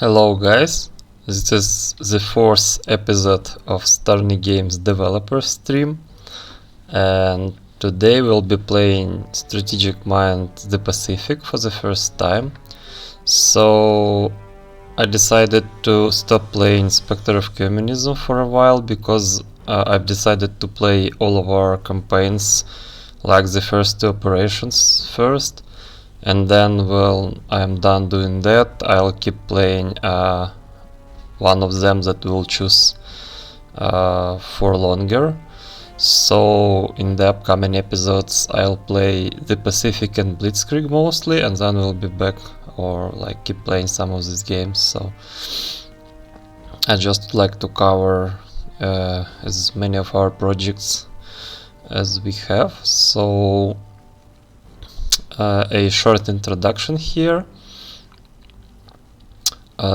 Hello guys, this is the fourth episode of Starni Games developer stream, and today we'll be playing Strategic Mind The Pacific for the first time. So I decided to stop playing Spectre of Communism for a while because I've decided to play all of our campaigns, like the first two operations first. And then when I'm done doing that, I'll keep playing one of them that we'll choose for longer. So in the upcoming episodes I'll play the Pacific and Blitzkrieg mostly, and then we'll be back or like keep playing some of these games. So I just like to cover as many of our projects as we have. So a short introduction here.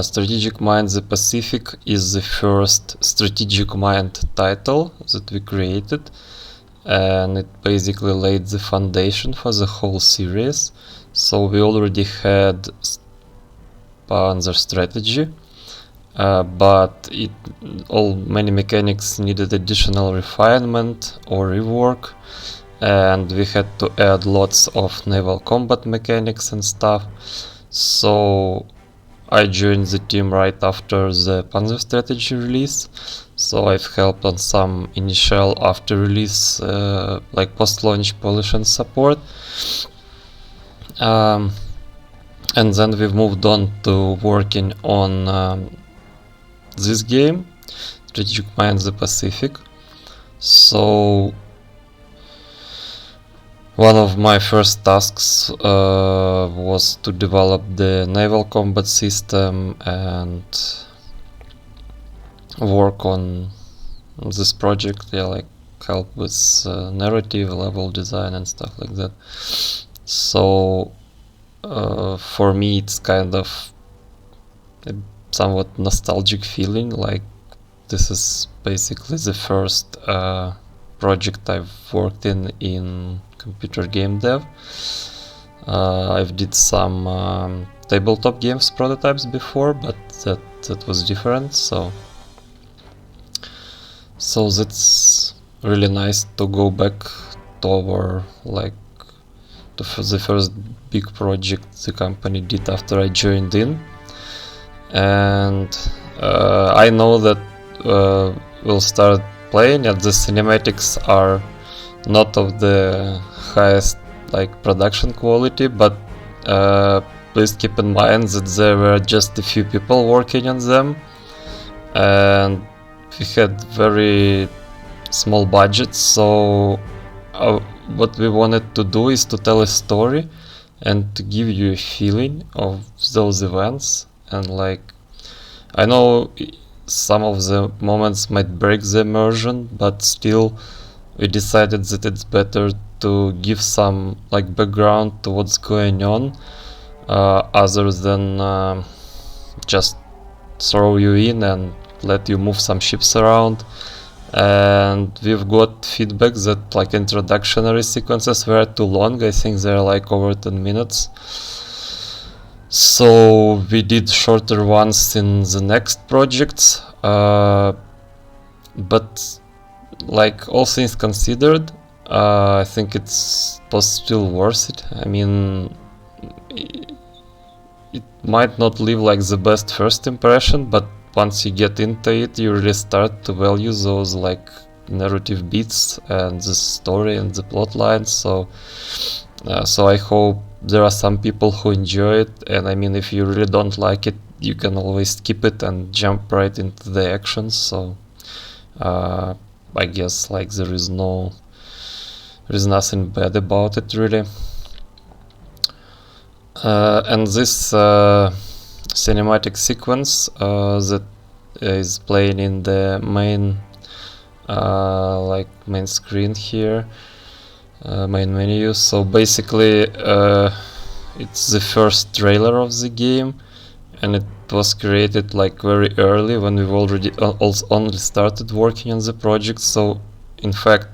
Strategic Mind The Pacific is the first Strategic Mind title that we created, and it basically laid the foundation for the whole series. So we already had Panzer Strategy, but many mechanics needed additional refinement or rework, and we had to add lots of naval combat mechanics and stuff. So I joined the team right after the Panzer Strategy release, so I've helped on some initial after release like post-launch polish and support. And then we've moved on to working on this game, Strategic Mind The Pacific. So one of my first tasks was to develop the naval combat system and work on this project, like help with narrative, level design and stuff like that. So for me it's kind of a somewhat nostalgic feeling, like this is basically the first project I've worked in computer game dev. I've did some tabletop games prototypes before, but that was different. So that's really nice to go back to our the first big project the company did after I joined in. And I know that we'll start playing, and the cinematics are not of the highest production quality, but please keep in mind that there were just a few people working on them, and we had very small budgets. So what we wanted to do is to tell a story and to give you a feeling of those events. And I know some of the moments might break the immersion, but still we decided that it's better to give some background to what's going on, other than just throw you in and let you move some ships around. And we've got feedback that introductory sequences were too long. I think they're over 10 minutes. So we did shorter ones in the next projects, but all things considered, I think it was still worth it. I mean, it might not leave the best first impression, but once you get into it, you really start to value those narrative beats and the story and the plot lines. So I hope there are some people who enjoy it, and I mean, if you really don't like it, you can always skip it and jump right into the action. So I guess there is nothing bad about it really. And this cinematic sequence that is playing in the main main screen here, main menu. So basically it's the first trailer of the game, and it was created very early when we've already only started working on the project. So in fact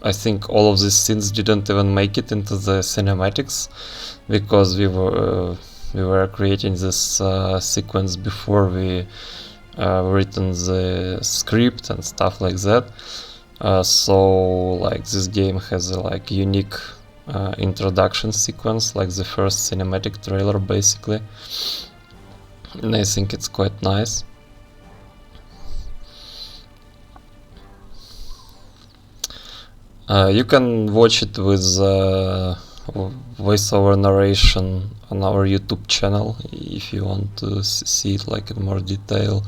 I think all of these scenes didn't even make it into the cinematics, because we were we were creating this sequence before we written the script and stuff like that. So like this game has a like unique introduction sequence, like the first cinematic trailer basically, and I think it's quite nice. You can watch it with voiceover narration on our YouTube channel if you want to see it like in more detail.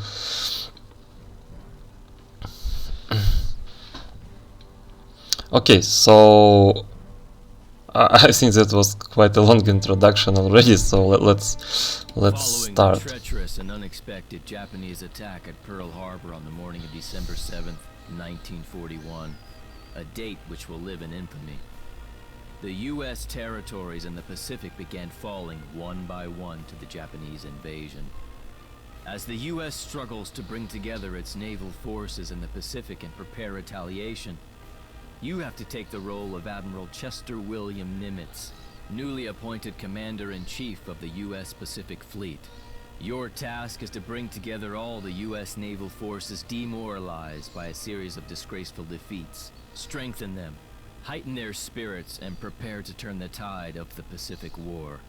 Okay, so I think that was quite a long introduction already, so let's start. The treacherous and unexpected Japanese attack at Pearl Harbor on the morning of December 7th, 1941, a date which will live in infamy. The U.S. territories in the Pacific began falling one by one to the Japanese invasion. As the U.S. struggles to bring together its naval forces in the Pacific and prepare retaliation, you have to take the role of Admiral Chester William Nimitz, newly appointed Commander-in-Chief of the U.S. Pacific Fleet. Your task is to bring together all the U.S. naval forces demoralized by a series of disgraceful defeats, strengthen them, heighten their spirits, and prepare to turn the tide of the Pacific War.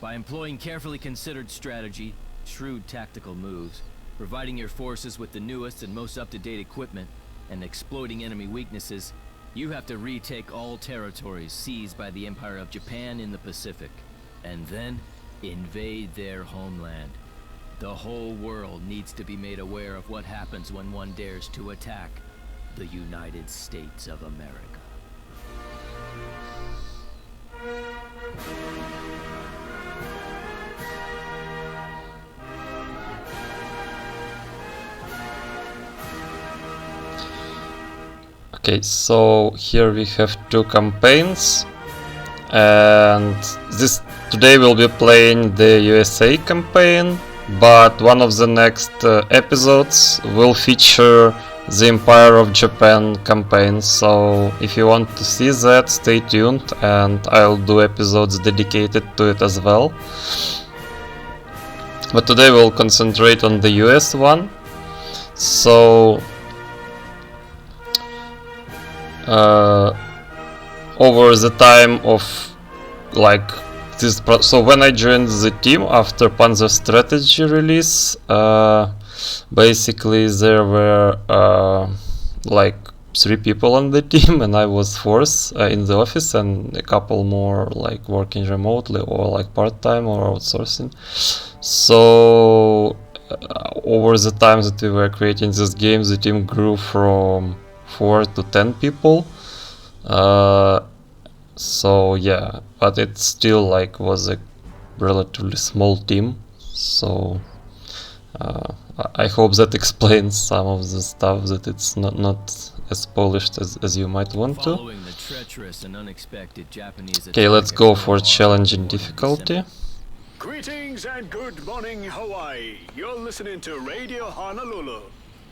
By employing carefully considered strategy, shrewd tactical moves, providing your forces with the newest and most up-to-date equipment, and exploiting enemy weaknesses, you have to retake all territories seized by the Empire of Japan in the Pacific, and then invade their homeland. The whole world needs to be made aware of what happens when one dares to attack the United States of America. Okay, so here we have two campaigns, and today we'll be playing the USA campaign, but one of the next episodes will feature the Empire of Japan campaign, so if you want to see that, stay tuned, and I'll do episodes dedicated to it as well. But today we'll concentrate on the US one. So over the time of like this, so when I joined the team after Panzer Strategy release, basically there were like 3 people on the team, and I was 4th in the office, and a couple more like working remotely or like part-time or outsourcing. So over the time that we were creating this game, the team grew from 4 to 10 people. So yeah, but it still like was a relatively small team. So I hope that explains some of the stuff, that it's not as polished as you might want to. Okay, let's go for challenging difficulty. Greetings and good morning, Hawaii. You're listening to Radio Honolulu.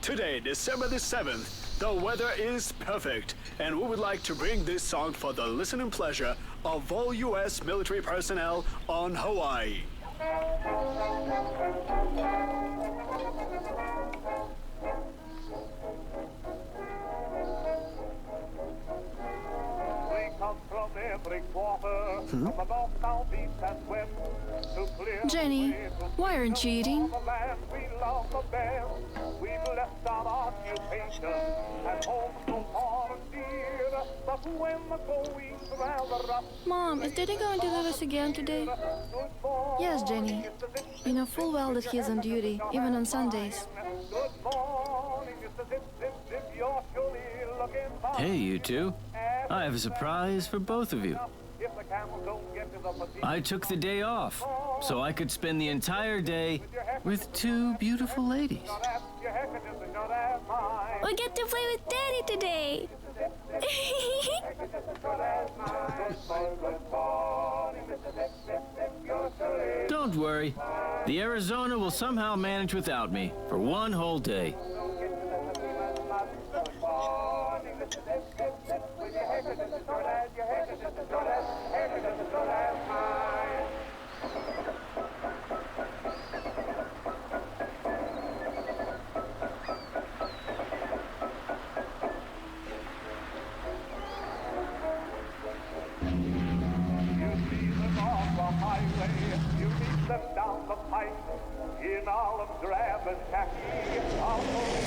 Today, December the 7th, the weather is perfect, and we would like to bring this song for the listening pleasure of all U.S. military personnel on Hawaii. Jenny, why aren't you eating? Mom, is Daddy going to do this again today? Yes, Jenny. You know full well that he's on duty, even on Sundays. Hey, you two. I have a surprise for both of you. I took the day off, so I could spend the entire day with 2 beautiful ladies. We get to play with Daddy today! Don't worry. The Arizona will somehow manage without me for 1 whole day. in olive drab and khaki, also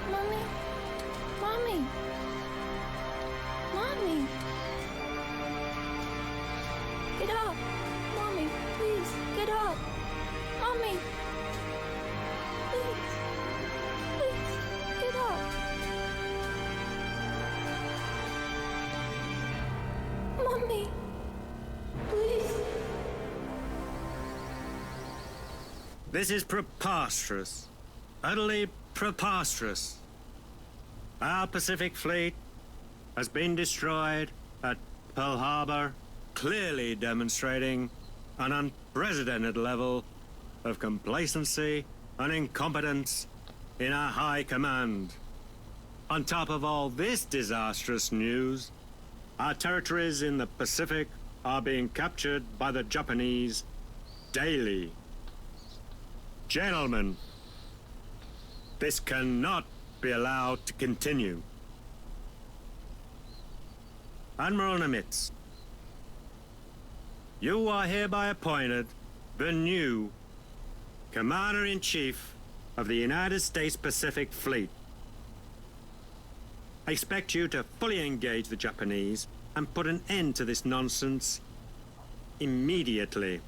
Mommy? Mommy? Mommy? Get up! Mommy, please, get up! Mommy! Please, please, get up! Mommy! Please! This is preposterous. Utterly preposterous. Our Pacific Fleet has been destroyed at Pearl Harbor, clearly demonstrating an unprecedented level of complacency and incompetence in our high command. On top of all this disastrous news, our territories in the Pacific are being captured by the Japanese daily. Gentlemen, this cannot be allowed to continue. Admiral Nimitz, you are hereby appointed the new Commander-in-Chief of the United States Pacific Fleet. I expect you to fully engage the Japanese and put an end to this nonsense immediately.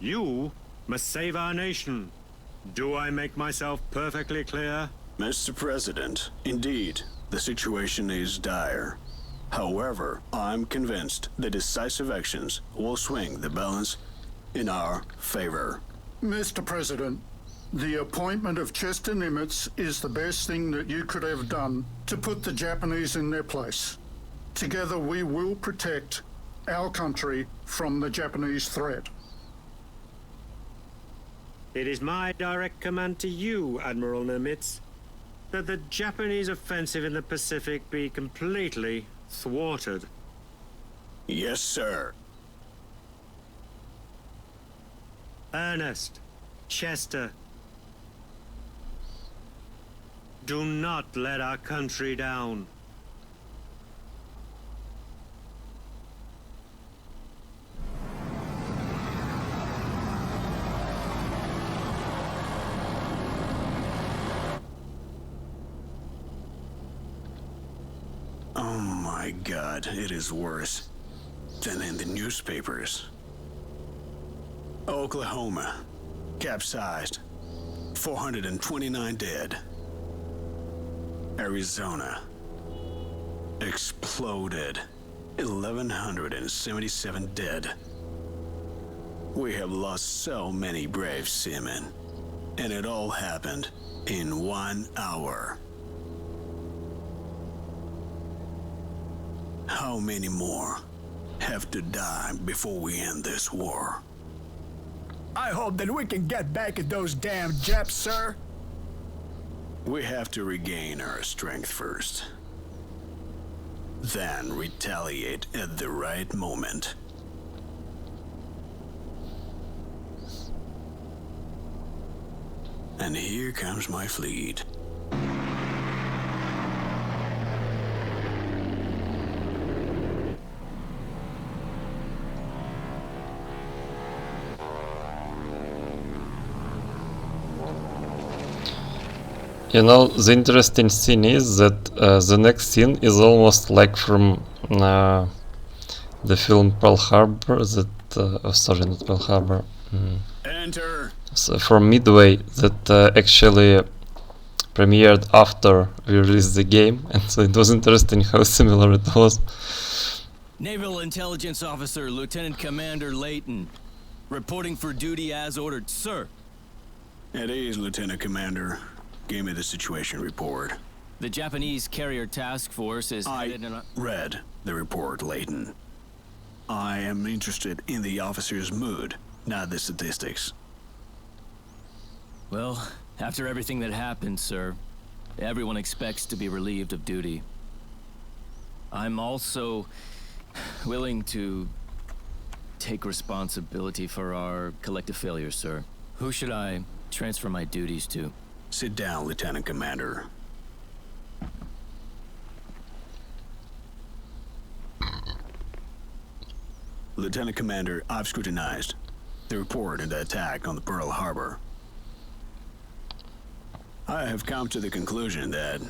You must save our nation. Do I make myself perfectly clear? Mr. President, indeed, the situation is dire. However, I'm convinced that decisive actions will swing the balance in our favor. Mr. President, the appointment of Chester Nimitz is the best thing that you could have done to put the Japanese in their place. Together we will protect our country from the Japanese threat. It is my direct command to you, Admiral Nimitz, that the Japanese offensive in the Pacific be completely thwarted. Yes, sir. Ernest, Chester, do not let our country down. Oh my God, it is worse than in the newspapers. Oklahoma, capsized, 429 dead. Arizona, exploded, 1,177 dead. We have lost so many brave seamen, and it all happened in 1 hour. How many more have to die before we end this war? I hope that we can get back at those damn Japs, sir. We have to regain our strength first. Then retaliate at the right moment. And here comes my fleet. You know, the interesting thing is that the next scene is almost like from the film Pearl Harbor, that not Pearl Harbor. Enter. So from Midway, that actually premiered after we released the game, and so it was interesting how similar it was. Naval Intelligence Officer Lieutenant Commander Layton, reporting for duty as ordered, sir. At ease, Lieutenant Commander. Give me the situation report. The Japanese carrier task force is headed in a... Read the report, Layton. I am interested in the officer's mood, not the statistics. Well, after everything that happened, sir, everyone expects to be relieved of duty. I'm also willing to take responsibility for our collective failure, sir. Who should I transfer my duties to? Sit down, Lieutenant Commander. Lieutenant Commander, I've scrutinized the report and the attack on the Pearl Harbor. I have come to the conclusion that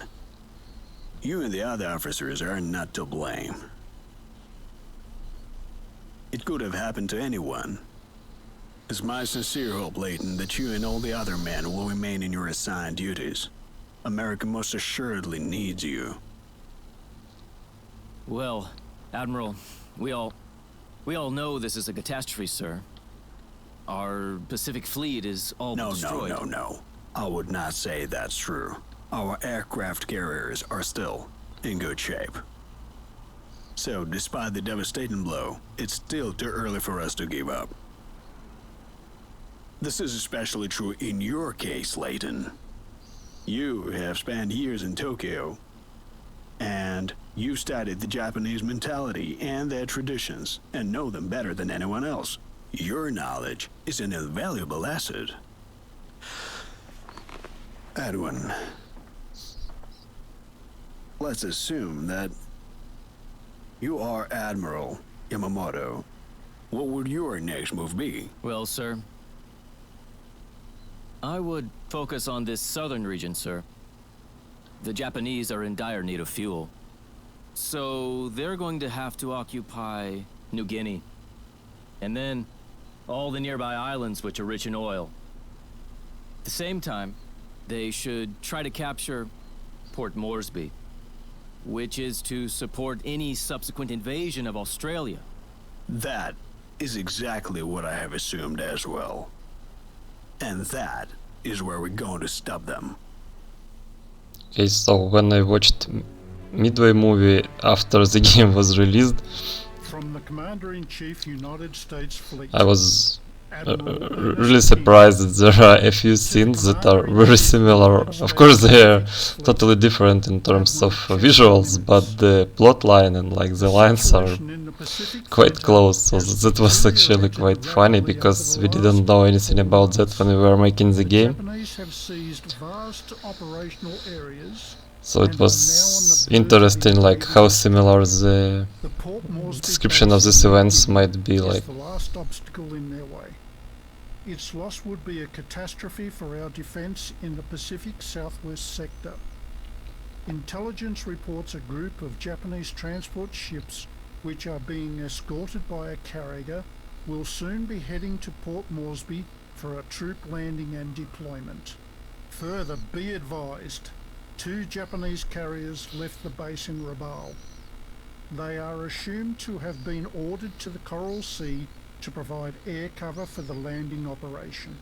you and the other officers are not to blame. It could have happened to anyone. It's my sincere hope, Layton, that you and all the other men will remain in your assigned duties. America most assuredly needs you. Well, Admiral, we all know this is a catastrophe, sir. Our Pacific Fleet is all but destroyed. No. I would not say that's true. Our aircraft carriers are still in good shape. So, despite the devastating blow, it's still too early for us to give up. This is especially true in your case, Layton. You have spent years in Tokyo, and you studied the Japanese mentality and their traditions, and know them better than anyone else. Your knowledge is an invaluable asset. Edwin, let's assume that you are Admiral Yamamoto. What would your next move be? Well, sir, I would focus on this southern region, sir. The Japanese are in dire need of fuel. So they're going to have to occupy New Guinea. And then all the nearby islands which are rich in oil. At the same time, they should try to capture Port Moresby, which is to support any subsequent invasion of Australia. That is exactly what I have assumed as well. And that is where we're going to stop them. Okay, so when I watched Midway movie after the game was released, From the Commander-in-Chief, United States Fleet. I was really surprised that there are a few scenes that are very similar. Of course, they are totally different in terms of visuals, but the plot line and like the lines are quite close. So that was actually quite funny because we didn't know anything about that when we were making the game. Japanese have seized vast operational areas. So it was interesting, like how similar the description of these events might be like. The last obstacle in their way. Its loss would be a catastrophe for our defense in the Pacific Southwest sector. Intelligence reports a group of Japanese transport ships which are being escorted by a carrier will soon be heading to Port Moresby for a troop landing and deployment. Further, be advised, 2 Japanese carriers left the base in Rabaul. They are assumed to have been ordered to the Coral Sea to provide air cover for the landing operation.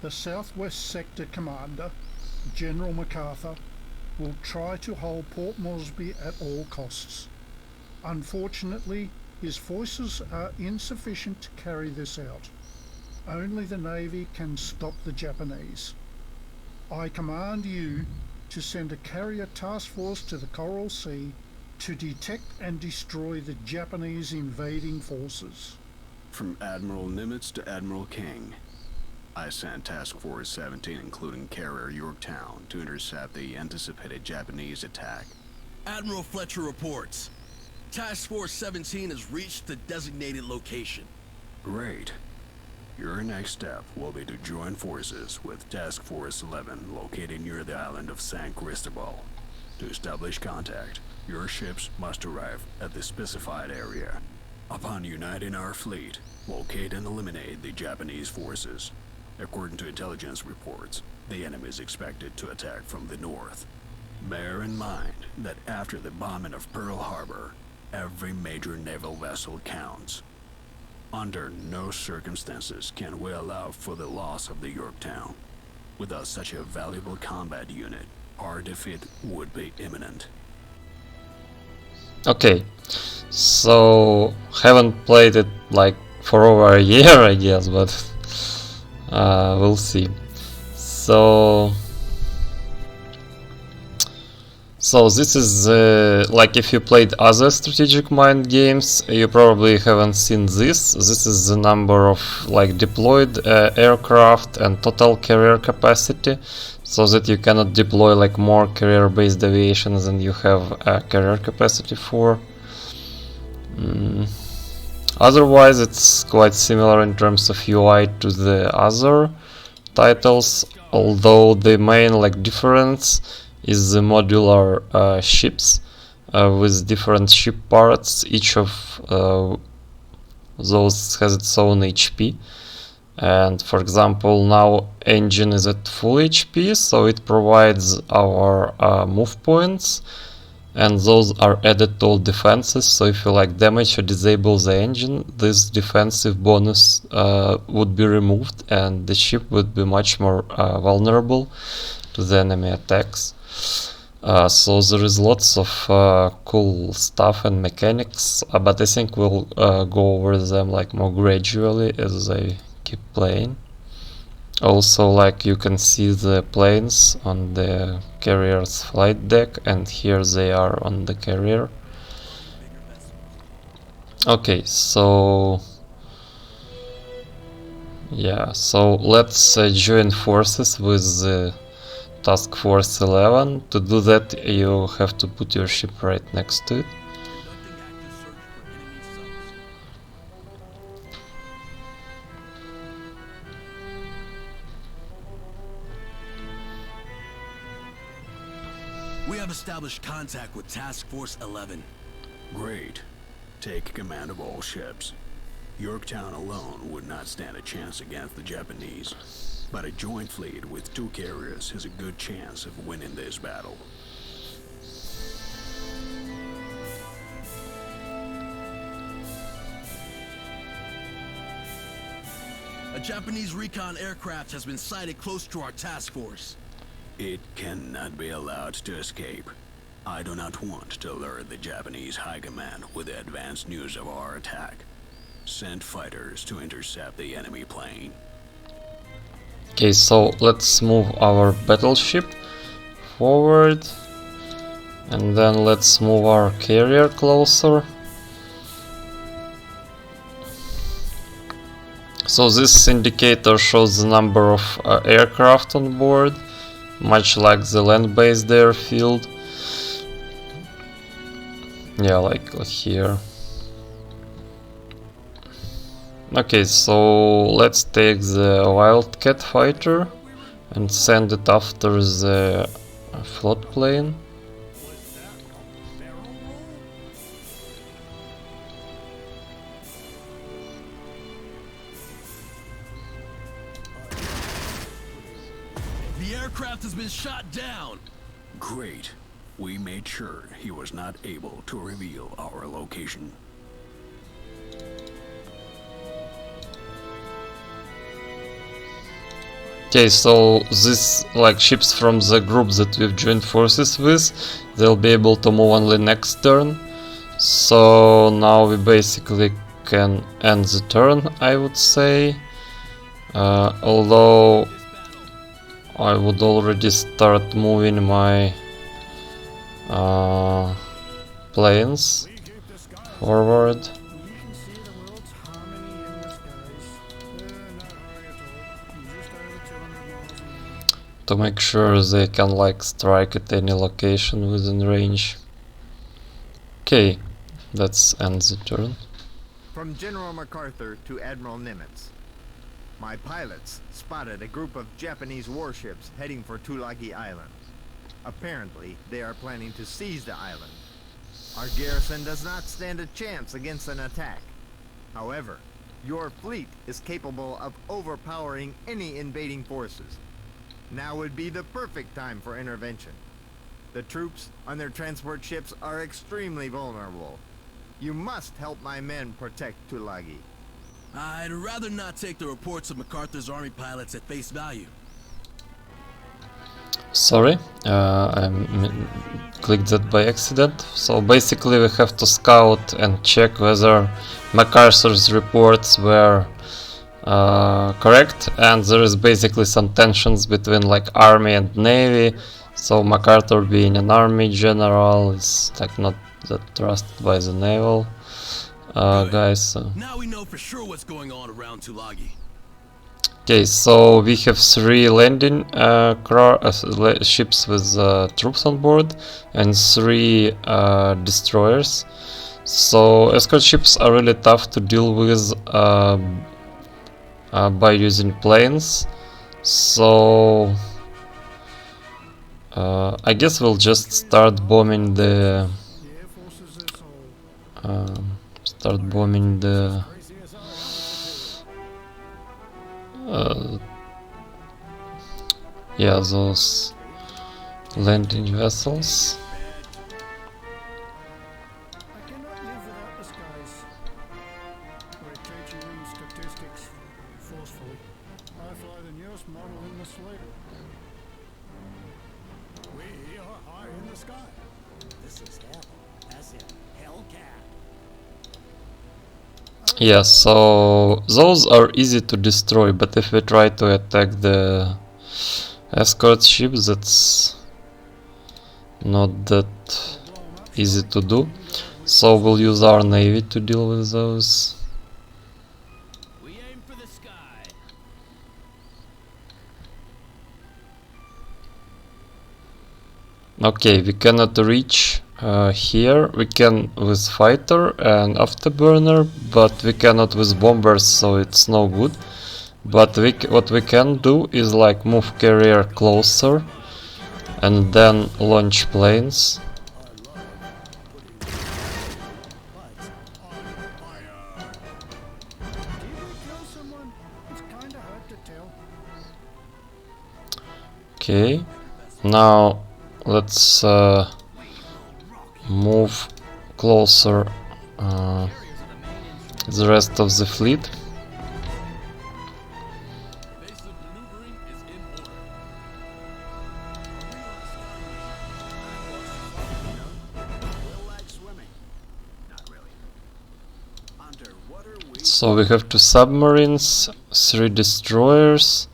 The Southwest Sector Commander, General MacArthur, will try to hold Port Moresby at all costs. Unfortunately, his forces are insufficient to carry this out. Only the Navy can stop the Japanese. I command you to send a carrier task force to the Coral Sea to detect and destroy the Japanese invading forces. From Admiral Nimitz to Admiral King, I sent Task Force 17, including carrier Yorktown, to intercept the anticipated Japanese attack. Admiral Fletcher reports. Task Force 17 has reached the designated location. Great. Your next step will be to join forces with Task Force 11, located near the island of San Cristobal. To establish contact, your ships must arrive at the specified area. Upon uniting our fleet, Locate and eliminate the Japanese forces. According to intelligence reports, the enemy is expected to attack from the north. Bear in mind that after the bombing of Pearl Harbor, every major naval vessel counts. Under no circumstances can we allow for the loss of the Yorktown. Without such a valuable combat unit, our defeat would be imminent. Okay, so haven't played it like for over a year, I guess, but we'll see. So this is like if you played other strategic mind games, you probably haven't seen this. This is the number of like deployed aircraft and total carrier capacity, so that you cannot deploy like more carrier-based aviation than you have carrier capacity for. Otherwise, it's quite similar in terms of UI to the other titles, although the main like difference is the modular ships with different ship parts. Each of those has its own HP, and for example now engine is at full HP, so it provides our move points, and those are added to all defenses. So if you like damage or disable the engine, this defensive bonus would be removed and the ship would be much more vulnerable to the enemy attacks. So there is lots of cool stuff and mechanics, but I think we'll go over them like more gradually as I keep playing. Also, like you can see the planes on the carrier's flight deck, and here they are on the carrier. Okay, so yeah, so let's join forces with the Task Force 11. To do that, you have to put your ship right next to it. We have established contact with Task Force 11. Great. Take command of all ships. Yorktown alone would not stand a chance against the Japanese, but a joint fleet with 2 carriers has a good chance of winning this battle. A Japanese recon aircraft has been sighted close to our task force. It cannot be allowed to escape. I do not want to alert the Japanese high command with the advanced news of our attack. Send fighters to intercept the enemy plane. Okay, so let's move our battleship forward, and then let's move our carrier closer. So this indicator shows the number of aircraft on board, much like the land-based airfield. Yeah, like here. Okay, so let's take the Wildcat fighter and send it after the float plane. The aircraft has been shot down. Great. We made sure he was not able to reveal our location. Okay, so these like ships from the group that we've joined forces with, they'll be able to move only next turn. So now we basically can end the turn, I would say. Although I would already start moving my planes forward. To make sure they can like strike at any location within range. Okay, that's end the turn. From General MacArthur to Admiral Nimitz. My pilots spotted a group of Japanese warships heading for Tulagi Island. Apparently, they are planning to seize the island. Our garrison does not stand a chance against an attack. However, Your fleet is capable of overpowering any invading forces. Now would be the perfect time for intervention. The troops on their transport ships are extremely vulnerable. You must help my men protect Tulagi. I'd rather not take the reports of MacArthur's army pilots at face value. Sorry, I clicked that by accident. So basically we have to scout and check whether MacArthur's reports were correct, and there is basically some tensions between like army and navy. So MacArthur, being an army general, is like not that trusted by the naval guys. So. Now we know for sure what's going on around Tulagi. Okay, so we have 3 landing ships with troops on board and 3 destroyers. So escort ships are really tough to deal with by using planes. So I guess we'll just start bombing the yeah, those landing vessels. I cannot live without the skies. We're teaching statistics forcefully. I fly the newest model in the Slater. We are high in the sky. This is hell, as in Hellcat. Yeah, so those are easy to destroy, but if we try to attack the escort ships, that's not that easy to do. So we'll use our navy to deal with those. We aim for the sky. Okay, we cannot reach here. We can with fighter and afterburner, but we cannot with bombers, so it's no good. But what we can do is like move carrier closer and then launch planes. Okay, now let's move closer the rest of the fleet. So we have 2 submarines, 3 destroyers,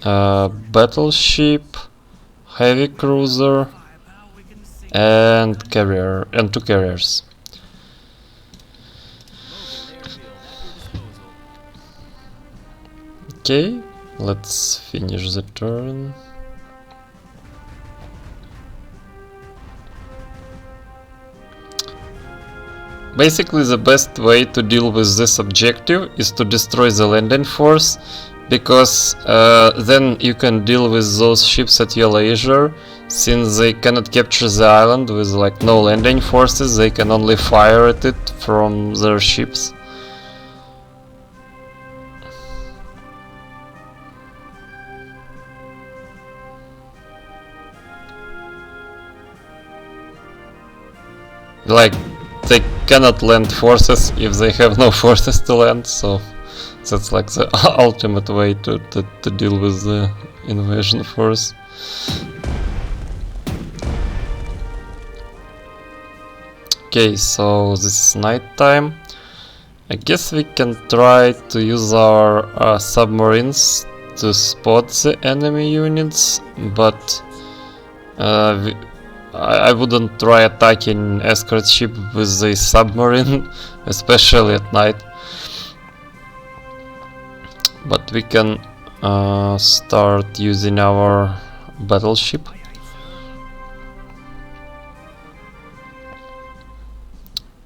battleship, heavy cruiser, and 2 carriers. Okay, let's finish the turn. Basically, the best way to deal with this objective is to destroy the landing force, because then you can deal with those ships at your leisure. Since they cannot capture the island with like no landing forces, they can only fire at it from their ships. Like, they cannot land forces if they have no forces to land, so that's like the ultimate way to deal with the invasion force. Okay, so this is night time. I guess we can try to use our submarines to spot the enemy units, but I wouldn't try attacking escort ship with a submarine, especially at night. But we can start using our battleship.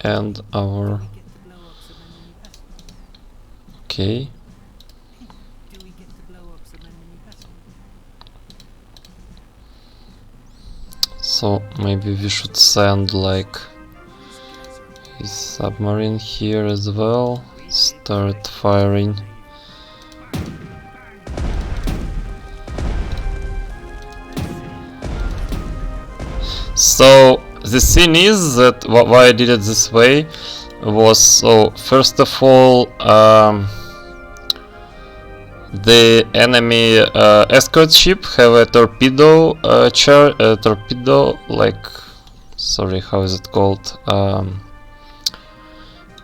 And our... Okay. So maybe we should send like a submarine here as well. start firing. So the thing is that why I did it this way was, so first of all, the enemy escort ship have a torpedo torpedo, like, sorry, how is it called?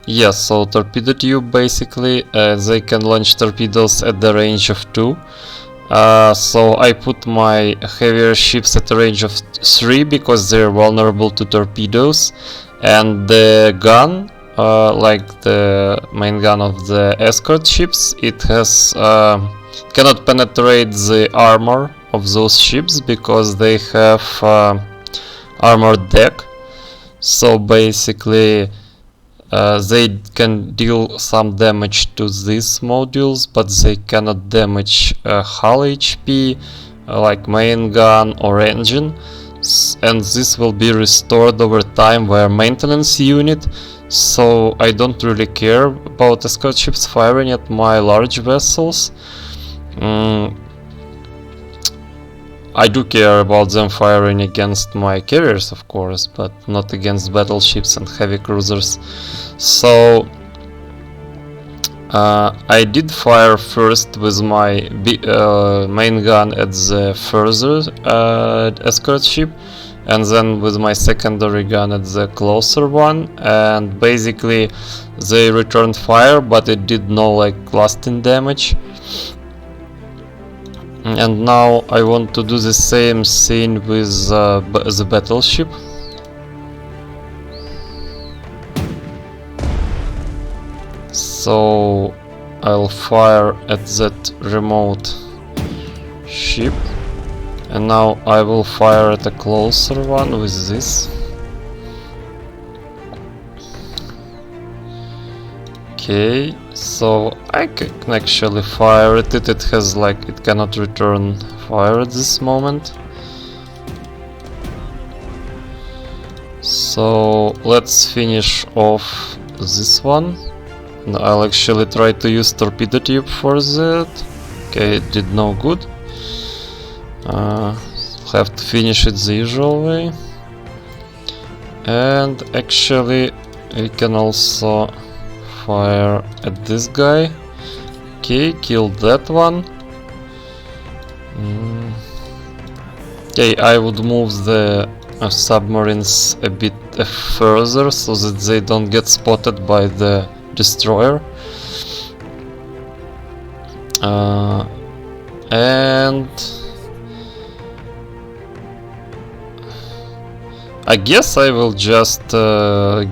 Yes, so torpedo tube basically. They can launch torpedoes at the range of 2. So I put my heavier ships at a range of 3 because they're vulnerable to torpedoes, and the gun, like the main gun of the escort ships, it has cannot penetrate the armor of those ships because they have armored deck. So basically they can deal some damage to these modules, but they cannot damage hull HP, like main gun or engine, and this will be restored over time via maintenance unit. So I don't really care about escort ships firing at my large vessels. I do care about them firing against my carriers, of course, but not against battleships and heavy cruisers. So I did fire first with my main gun at the further escort ship, and then with my secondary gun at the closer one, and basically they returned fire, but it did no like lasting damage. And now I want to do the same thing with the battleship. So I'll fire at that remote ship, and now I will fire at a closer one with this. Okay, so I can actually fire at it. It has like, it cannot return fire at this moment. So let's finish off this one. And I'll actually try to use torpedo tube for that. Okay, it did no good. Have to finish it the usual way. And actually we can also fire at this guy. Okay, killed that one. Okay, I would move the submarines a bit further so that they don't get spotted by the destroyer. And I guess I will just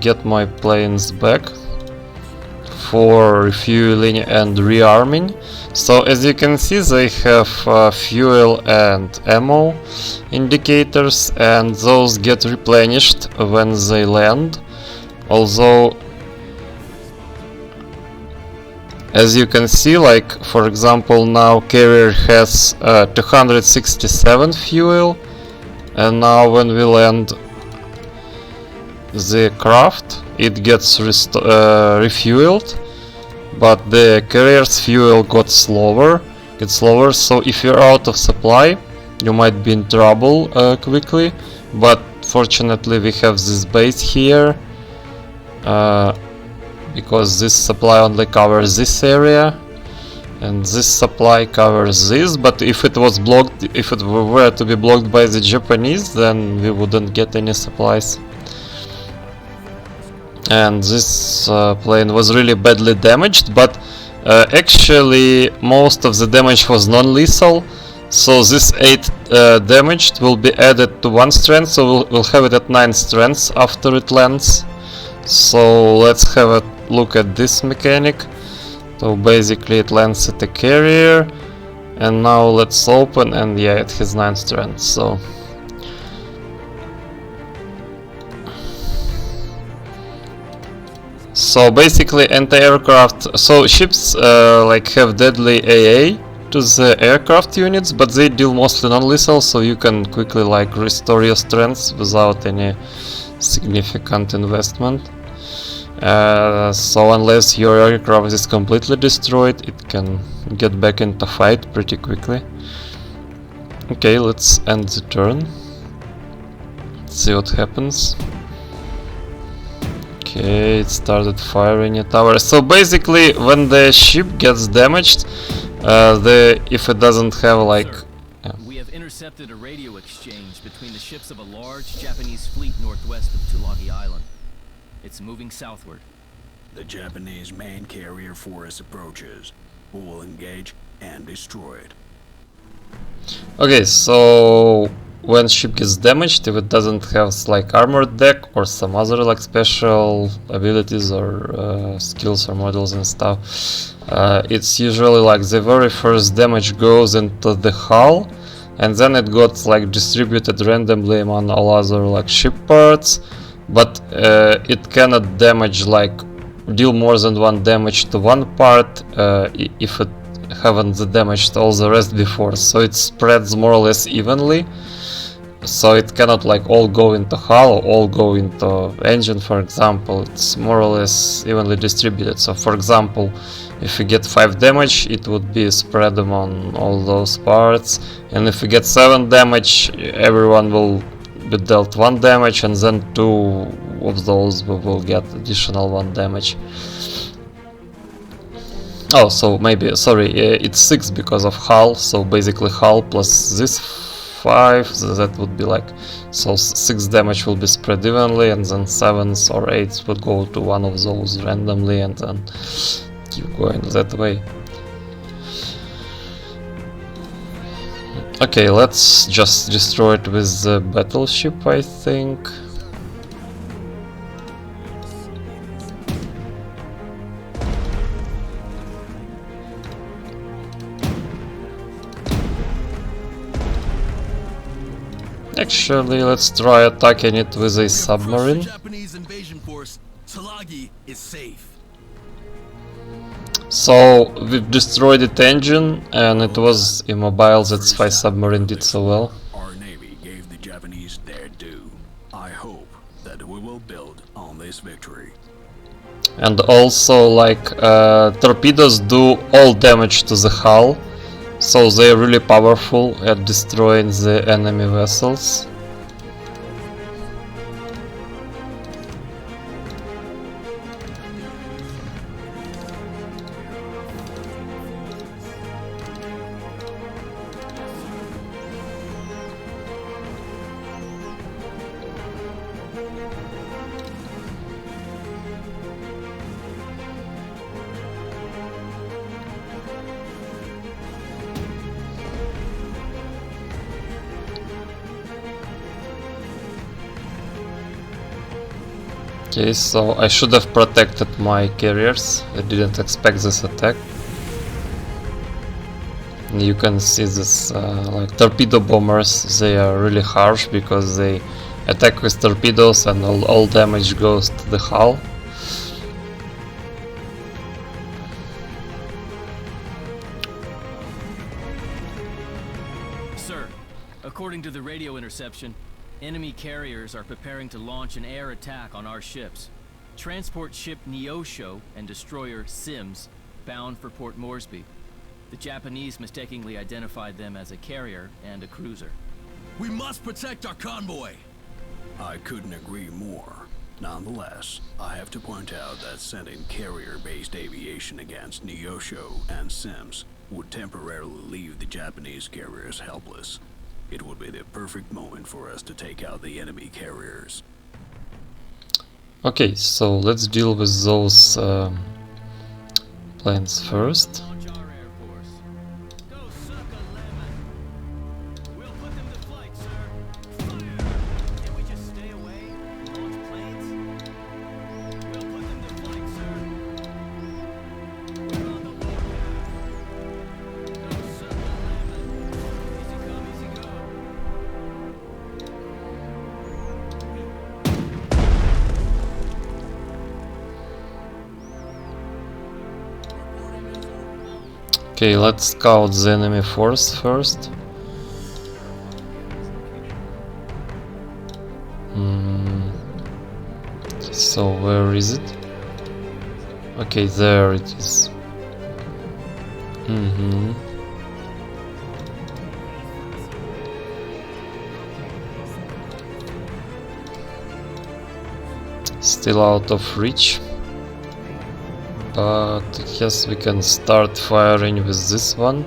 get my planes back for refueling and rearming. So as you can see, they have fuel and ammo indicators, and those get replenished when they land. Although, as you can see, like for example, now carrier has 267 fuel, and now when we land the craft, it gets refueled, but the carrier's fuel gets slower. So if you're out of supply, you might be in trouble quickly. But fortunately, we have this base here, because this supply only covers this area, and this supply covers this. But if it was blocked, if it were to be blocked by the Japanese, then we wouldn't get any supplies. And this plane was really badly damaged, but actually most of the damage was non-lethal. So this 8 damaged will be added to 1 strength, so we'll have it at 9 strengths after it lands. So let's have a look at this mechanic. So basically it lands at the carrier, and now let's open, and yeah, it has 9 strengths. So basically anti-aircraft, so ships like have deadly AA to the aircraft units, but they deal mostly non-lethal, so you can quickly like restore your strengths without any significant investment. So unless your aircraft is completely destroyed, it can get back into fight pretty quickly. Okay, let's end the turn. See what happens. Okay, it started firing a tower. So basically, when the ship gets damaged, if it doesn't have like... Sir, we have intercepted a radio exchange between the ships of a large Japanese fleet northwest of Tulagi Island. It's moving southward. The Japanese main carrier force approaches. We will engage and destroy it. Okay, so when ship gets damaged, if it doesn't have like armored deck or some other like special abilities or skills or models and stuff, it's usually like the very first damage goes into the hull, and then it got like distributed randomly among all other like ship parts, but it cannot damage like deal more than one damage to one part if it haven't damaged all the rest before, so it spreads more or less evenly, so it cannot like all go into hull or all go into engine, for example. It's more or less evenly distributed. So for example, if you get 5 damage, it would be spread among all those parts, and if you get 7 damage, everyone will be dealt 1 damage, and then 2 of those will get additional 1 damage. Oh, so maybe, sorry, it's 6 because of hull, so basically hull plus this 5, so that would be like, so 6 damage will be spread evenly, and then 7s or 8s would go to one of those randomly, and then keep going that way. Okay, let's just destroy it with the battleship, I think. Actually, let's try attacking it with a submarine. Japanese invasion force, Tulagi is safe. So we've destroyed its engine, and it was immobile. That's why submarine did so well. Our Navy gave the Japanese their due. I hope that we will build on this victory. And also, like, torpedoes do all damage to the hull, so they're really powerful at destroying the enemy vessels. Okay, so I should have protected my carriers. I didn't expect this attack. And you can see this, like torpedo bombers, they are really harsh because they attack with torpedoes and all damage goes to the hull. Sir, according to the radio interception, enemy carriers are preparing to launch an air attack on our ships. Transport ship Neosho and destroyer Sims, bound for Port Moresby. The Japanese mistakenly identified them as a carrier and a cruiser. We must protect our convoy. I couldn't agree more. Nonetheless, I have to point out that sending carrier-based aviation against Neosho and Sims would temporarily leave the Japanese carriers helpless. It would be the perfect moment for us to take out the enemy carriers. Okay, so let's deal with those planes first. Launch our air force. Go suck a lemon. We'll put them to flight, sir. Fire! Can we just stay away? Launch planes? We'll put them to flight, sir. We're on the warpath. Go suck a lemon. Easy come, easy go. Okay, let's scout the enemy force first. So where is it? Okay, there it is. Still out of reach. But yes, we can start firing with this one.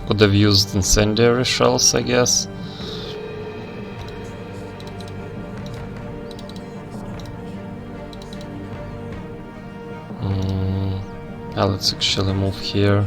Could have used incendiary shells, I guess. Let's actually move here.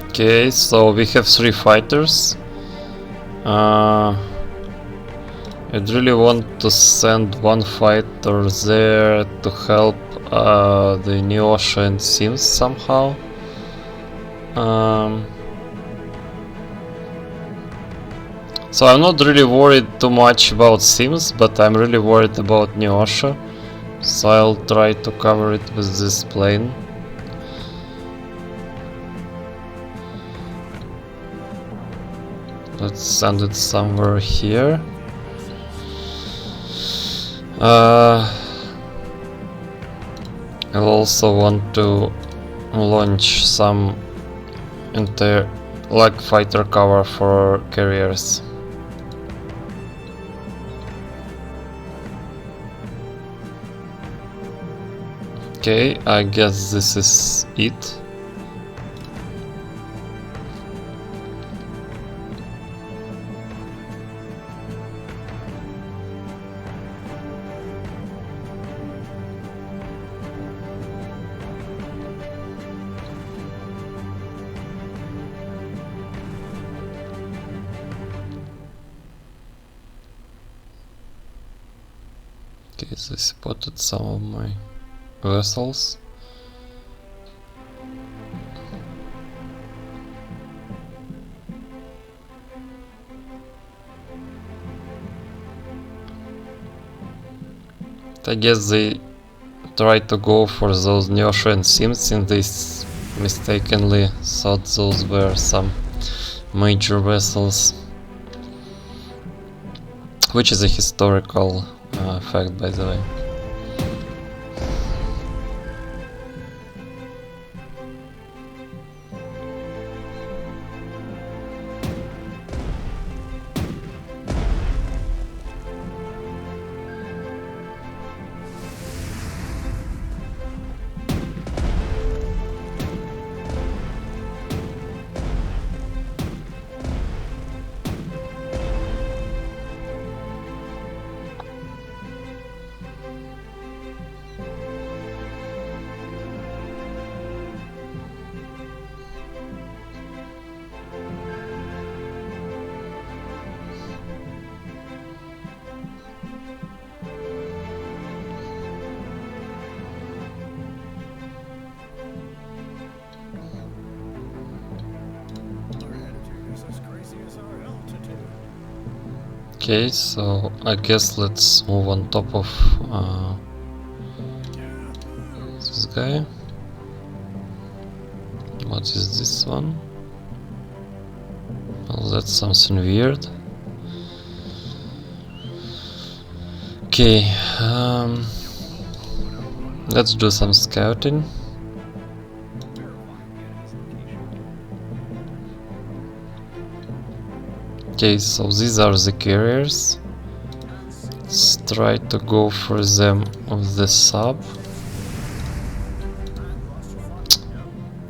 Okay, so we have 3 fighters. I'd really want to send one fighter there to help the Neosha and Sims somehow. So I'm not really worried too much about Sims, but I'm really worried about Neosha. So I'll try to cover it with this plane. Let's send it somewhere here. I'll also want to launch some like fighter cover for carriers. Okay, I guess this is it. Okay, so I spotted some of my vessels. I guess they tried to go for those Neosha and Sims since they mistakenly thought those were some major vessels. Which is a historical fact, by the way. Okay, so I guess let's move on top of this guy. What is this one? Oh, that's something weird. Okay, let's do some scouting. Okay, so these are the carriers. Let's try to go for them with the sub.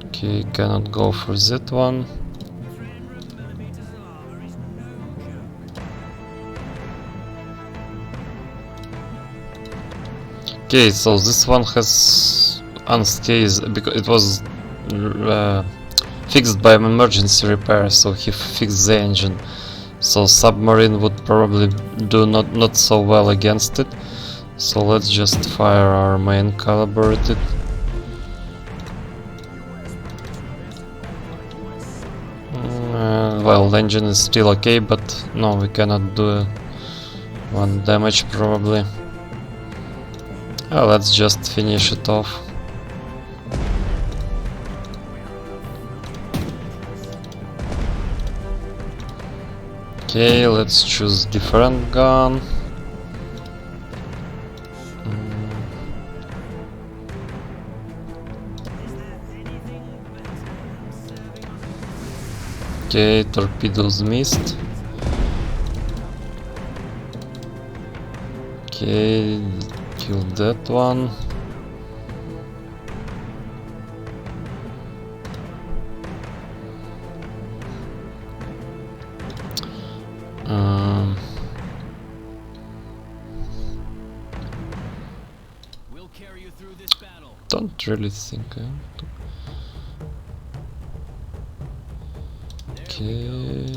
Okay, cannot go for that one. Okay, so this one has unscathed because it was fixed by an emergency repair, so he fixed the engine. so submarine would probably do not so well against it. So let's just fire our main caliber at it. Well, the engine is still okay, but no, we cannot do 1 damage probably. Let's just finish it off. Okay, let's choose different gun. Okay, torpedoes missed. Okay, kill that one. We'll carry you through this battle. Don't really think I want to. Okay.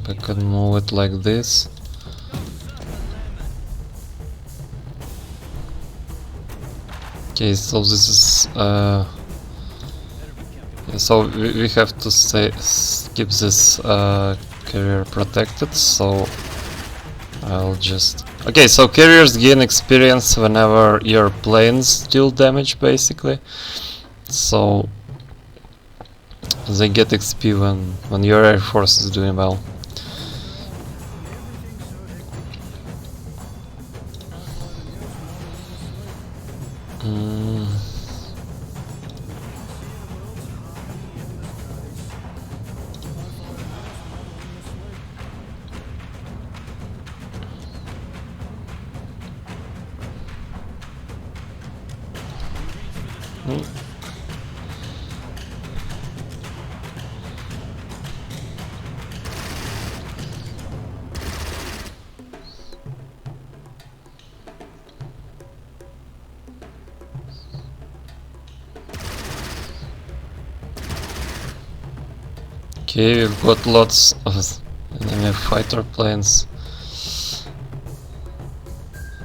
I can move it like this. Okay, so this is so we have to keep this carrier protected, so I'll just... Okay, so carriers gain experience whenever your planes deal damage, basically. So they get XP when your air force is doing well. Okay, we've got lots of enemy fighter planes.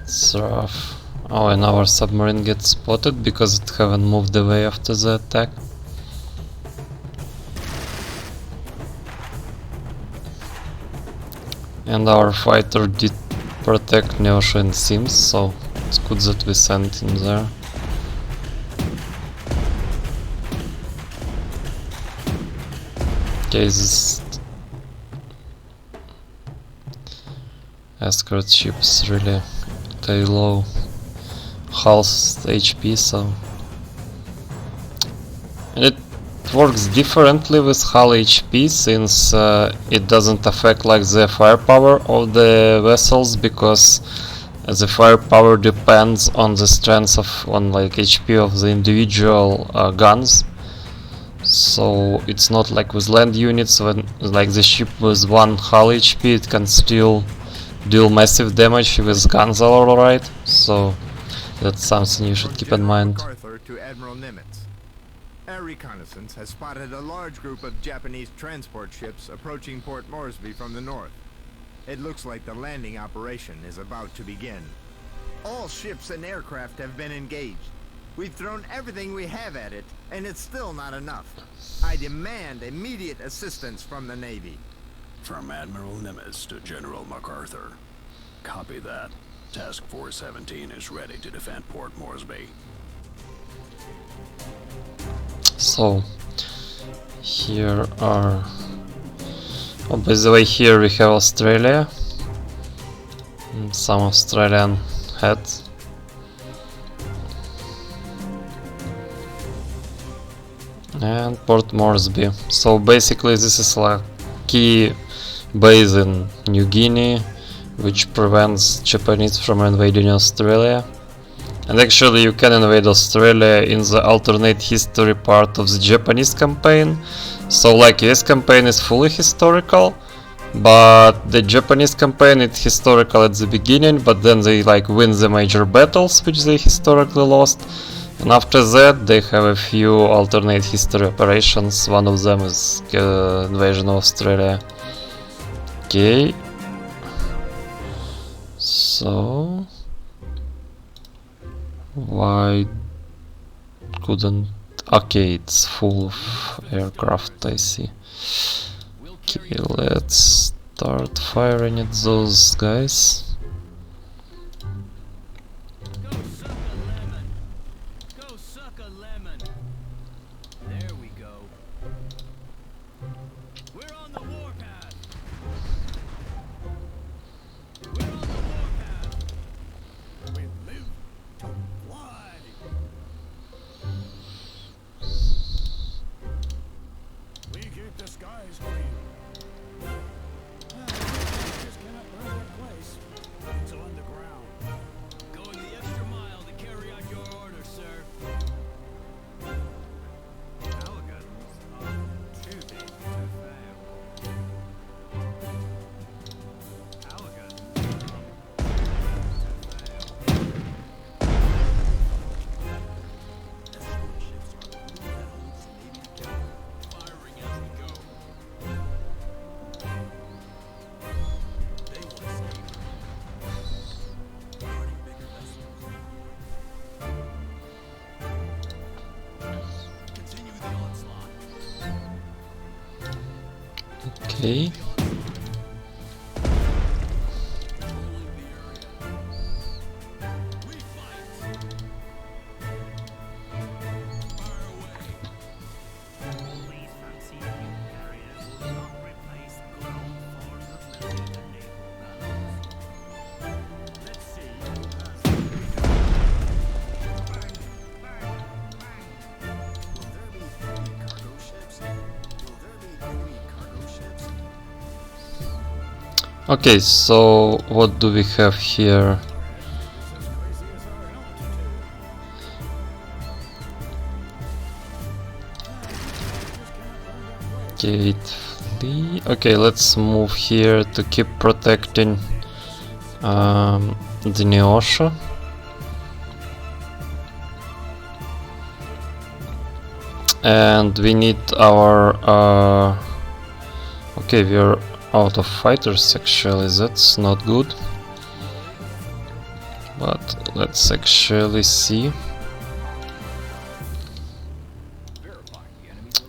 It's rough. Oh, and our submarine gets spotted because it haven't moved away after the attack. And our fighter did protect Neosho and Sims, so it's good that we sent him there. Okay, this escort ships really stay low half HP, so... And it works differently with hull HP, since it doesn't affect like the firepower of the vessels, because the firepower depends on the strength of HP of the individual guns. So it's not like with land units, when like the ship with 1 hull HP, it can still deal massive damage with guns alright. So that's something you should keep in mind. To Admiral Nimitz. Air reconnaissance has spotted a large group of Japanese transport ships approaching Port Moresby from the north. It looks like the landing operation is about to begin. All ships and aircraft have been engaged. We've thrown everything we have at it, and it's still not enough. I demand immediate assistance from the Navy. From Admiral Nimitz to General MacArthur. Copy that. Task Force 17 is ready to defend Port Moresby. So, here are... Oh, by the way, here we have Australia. And some Australian heads. And Port Moresby. So basically this is like key base in New Guinea, which prevents Japanese from invading Australia. And actually you can invade Australia in the alternate history part of the Japanese campaign. So like this campaign is fully historical, but the Japanese campaign is historical at the beginning, but then they like win the major battles which they historically lost. And after that they have a few alternate history operations. One of them is invasion of Australia. Okay. So why couldn't... Okay, it's full of aircraft, I see. Okay, let's start firing at those guys. Go suck a lemon. Go suck a lemon. There we go. We're on the warpath. We're on the warpath. We live to fly. We keep the skies clean. Just cannot burn that place. It's underground. Going the extra mile to carry out your orders, sir. Alligators are too big to fail. Alligators Firing as we go. They will escape. Guarding bigger vessels. Continue the onslaught. Okay. Controlling the area. We fight. Fire away. These fancy new carriers will not replace the good old force of millimeter naval battles. Let's see who has the bigger. Bang, bang, bang. Will there be enemy cargo ships? Will there be enemy cargo ships? Okay, so what do we have here? As crazy as our altitude. Gate flee. Okay, let's move here to keep protecting the Neosha. And we need our okay, we're out of fighters actually, that's not good. But let's actually see.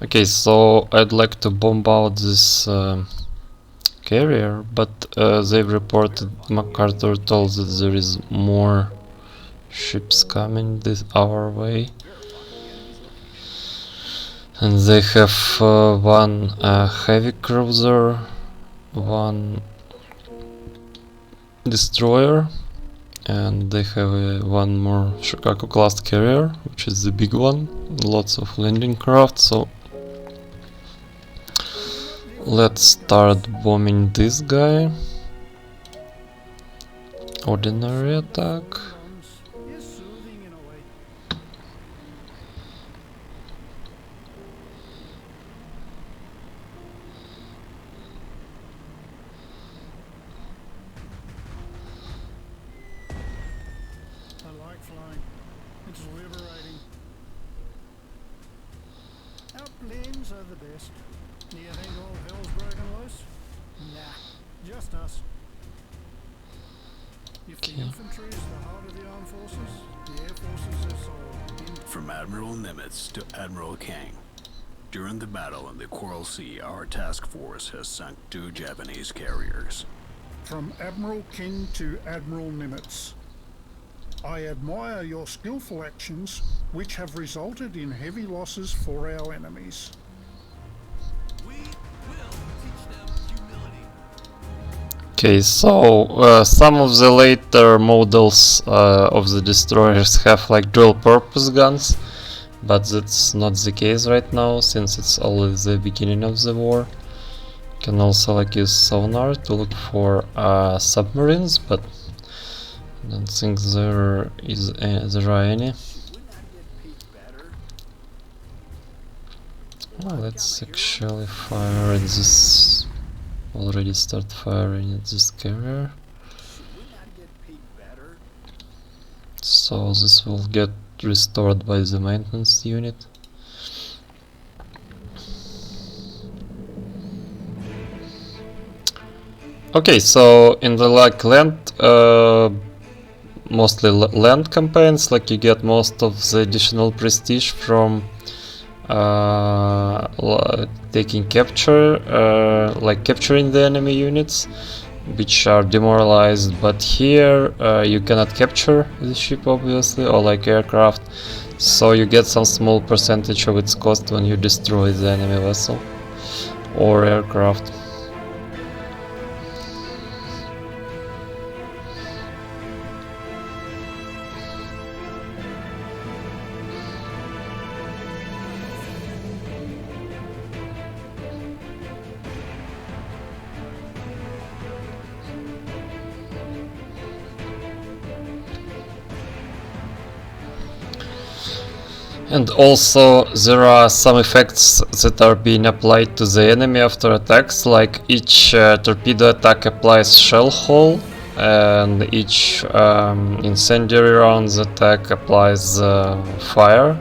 Okay, so I'd like to bomb out this carrier, but they've reported, MacArthur told that there is more ships coming our way. And they have one heavy cruiser, one destroyer, and they have one more Chicago class carrier, which is the big one, lots of landing craft. So let's start bombing this guy. Ordinary attack. Is soothing in a way. I like flying. It's liberating. Our planes are the best. Do you think all hell's broken loose? Nah, just us. If the infantry is the heart of the armed forces, the air forces are soul. From Admiral Nimitz to Admiral King. During the battle in the Coral Sea, our task force has sunk 2 Japanese carriers. From Admiral King to Admiral Nimitz, I admire your skillful actions, which have resulted in heavy losses for our enemies. We will teach them humility. Okay, so some of the later models of the destroyers have like dual purpose guns, but that's not the case right now, since it's only the beginning of the war. You can also like use sonar to look for submarines, but I don't think there are any. Well, let's actually fire at this. Already start firing at this carrier. So this will get restored by the maintenance unit. Okay, so in the like land, mostly land campaigns, like you get most of the additional prestige from taking capture, like capturing the enemy units, which are demoralized. But here you cannot capture the ship, obviously, or like aircraft, so you get some small percentage of its cost when you destroy the enemy vessel or aircraft. And also there are some effects that are being applied to the enemy after attacks, like each torpedo attack applies shell hole, and each incendiary rounds attack applies fire.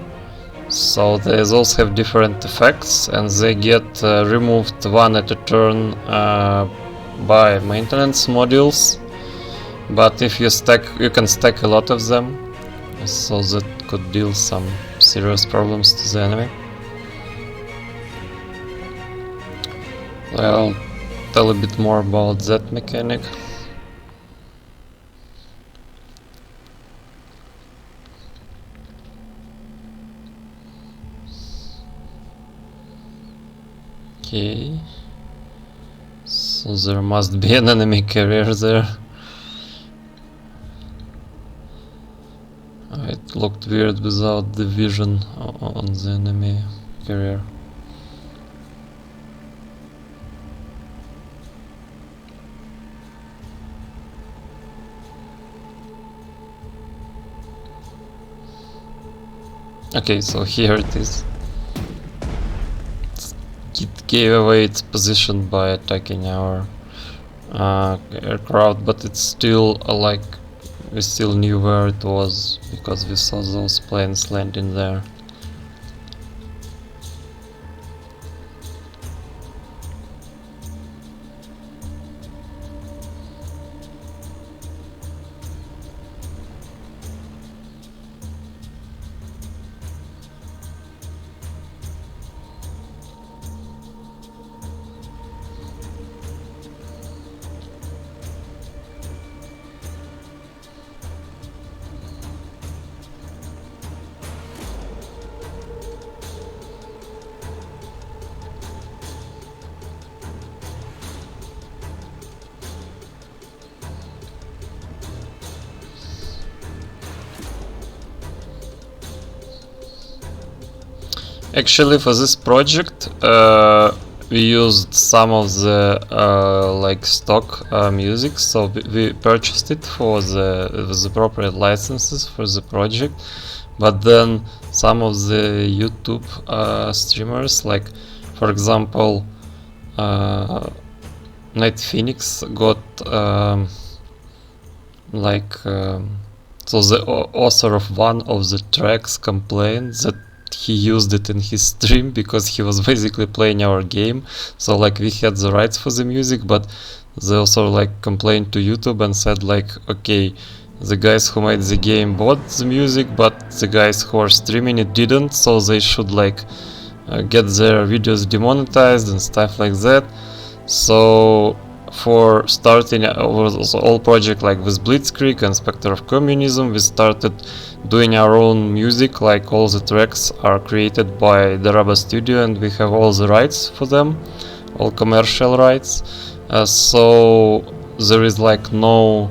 So those also have different effects, and they get removed one at a turn by maintenance modules. But if you stack, you can stack a lot of them, so that could deal some serious problems to the enemy. I'll tell a bit more about that mechanic. Okay, so there must be an enemy carrier there. It looked weird without the vision on the enemy carrier. Okay, so here it is. It gave away its position by attacking our aircraft, but it's still like we still knew where it was because we saw those planes landing there. Actually, for this project, we used some of the like stock music, so we purchased it for the appropriate licenses for the project. But then some of the YouTube streamers, like for example, Night Phoenix got so the author of one of the tracks complained that he used it in his stream because he was basically playing our game. So like we had the rights for the music, but they also like complained to YouTube and said like, okay, the guys who made the game bought the music, but the guys who are streaming it didn't, so they should like get their videos demonetized and stuff like that. So for starting all project like with Blitzkrieg and Spectre of Communism, we started doing our own music, like all the tracks are created by the Rubber Studio and we have all the rights for them, all commercial rights. So there is like no,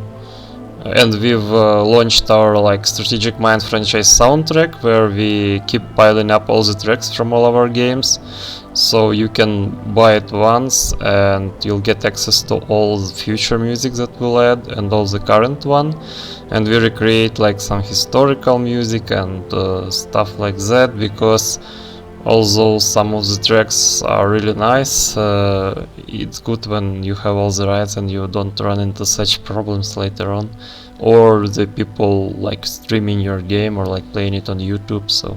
and we've launched our like Strategic Mind franchise soundtrack where we keep piling up all the tracks from all of our games. So you can buy it once and you'll get access to all the future music that we'll add and all the current one. And we recreate like some historical music and stuff like that, because Although some of the tracks are really nice, it's good when you have all the rights and you don't run into such problems later on, or the people like streaming your game or like playing it on YouTube. So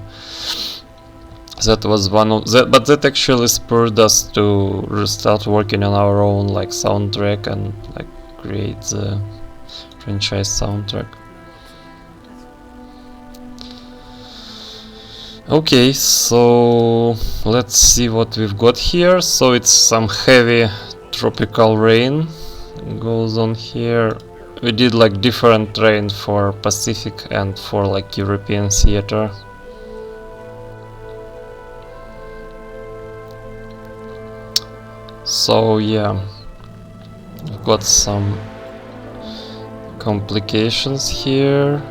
that was one of that, but that actually spurred us to start working on our own like soundtrack and like create the franchise soundtrack. Okay, so let's see what we've got here. So it's some heavy tropical rain goes on here. We did like different rain for Pacific and for like European theater. So yeah, we've got some complications here.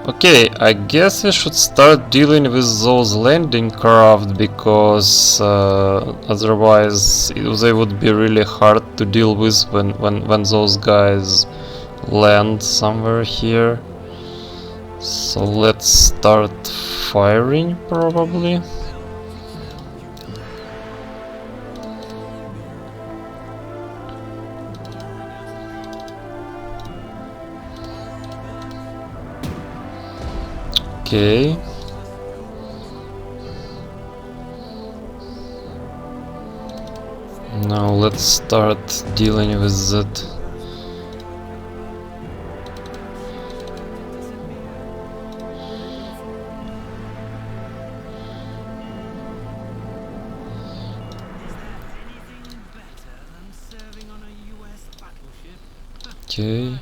Okay, I guess we should start dealing with those landing craft, because otherwise they would be really hard to deal with when those guys land somewhere here. So let's start firing probably. Okay. Now let's start dealing with that. Okay.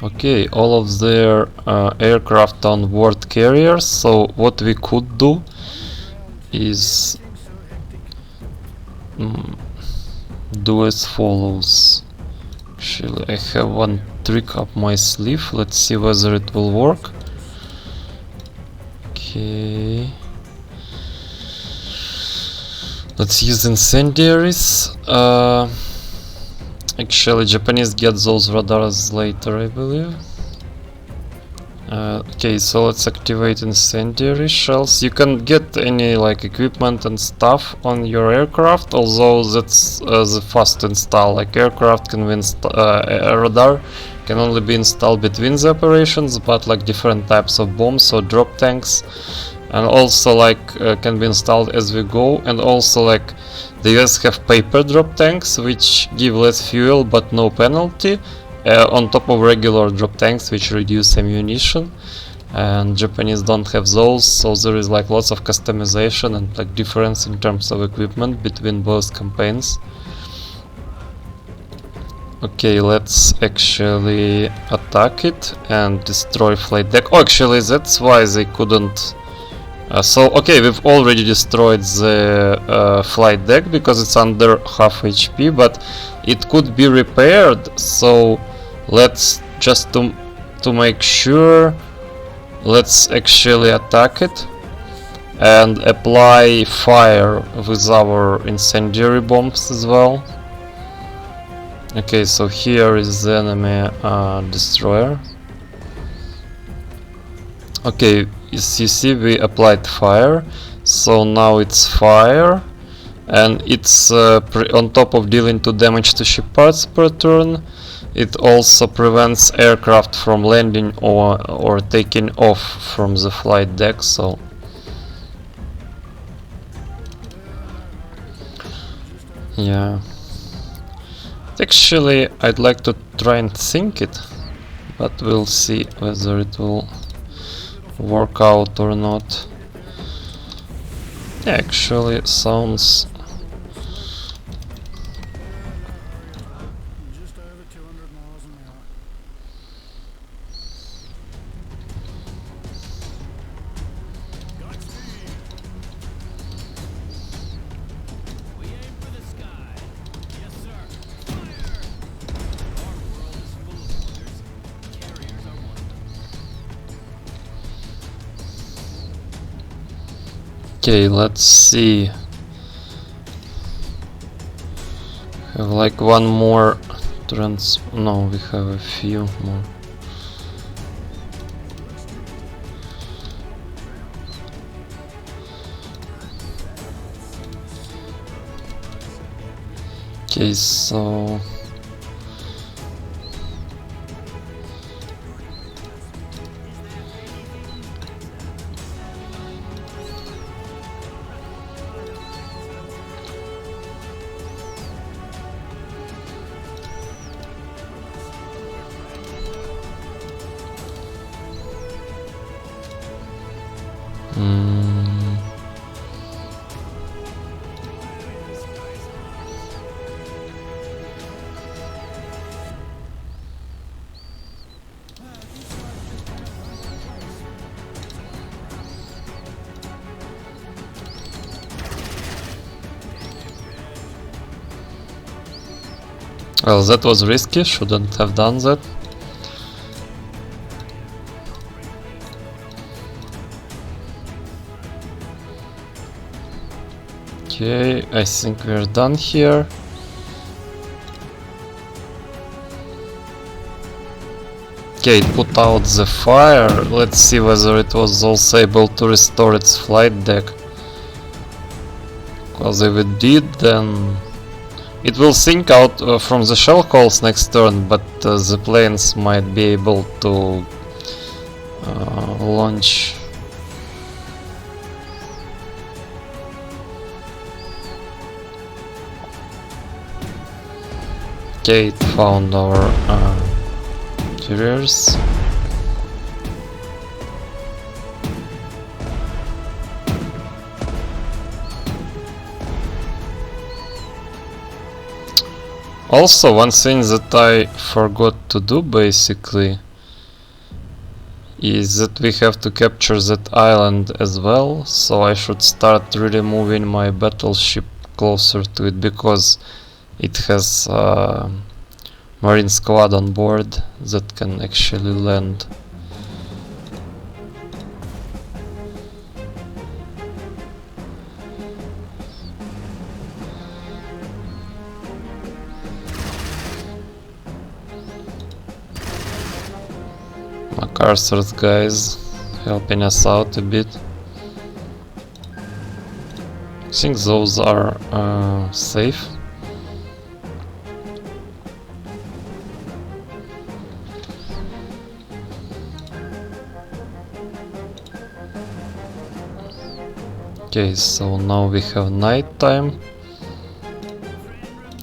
Okay, all of their aircraft on board carriers. So what we could do is do as follows. Actually, I have one trick up my sleeve. Let's see whether it will work. Okay. Let's use incendiaries. Actually, Japanese get those radars later, I believe. Okay, so let's activate incendiary shells. You can get any like equipment and stuff on your aircraft, although that's the fast install. Like aircraft can be radar can only be installed between the operations, but like different types of bombs, so drop tanks, and also like can be installed as we go. And also like the US have paper drop tanks, which give less fuel but no penalty, on top of regular drop tanks, which reduce ammunition. And Japanese don't have those, so there is like lots of customization and like difference in terms of equipment between both campaigns. Okay, let's actually attack it and destroy flight deck. Oh, actually that's why they couldn't. So okay, we've already destroyed the flight deck because it's under half HP, but it could be repaired. So let's just to make sure, let's actually attack it and apply fire with our incendiary bombs as well. Okay, so here is the enemy destroyer. Okay, as you see, we applied fire, so now it's fire, and it's on top of dealing 2 damage to ship parts per turn. It also prevents aircraft from landing or taking off from the flight deck. So yeah, actually I'd like to try and sink it, but we'll see whether it will work out or not. Yeah, actually it sounds Just over 200 miles an hour. We aim for the sky. Yes, sir. Fire! Our world is full of wonders. Carriers are one of them. okay. Let's see. Have like one more no, we have a few more. Okay, so well, that was risky, shouldn't have done that. Okay, I think we're done here. Okay, it put out the fire. Let's see whether it was also able to restore its flight deck. Because if it did, then it will sink out from the shell holes next turn, but the planes might be able to launch. Okay, it found our carriers. Also, one thing that I forgot to do basically is that we have to capture that island as well, so I should start really moving my battleship closer to it, because it has marine squad on board that can actually land. MacArthur's guys helping us out a bit. I think those are safe. Okay, so now we have night time.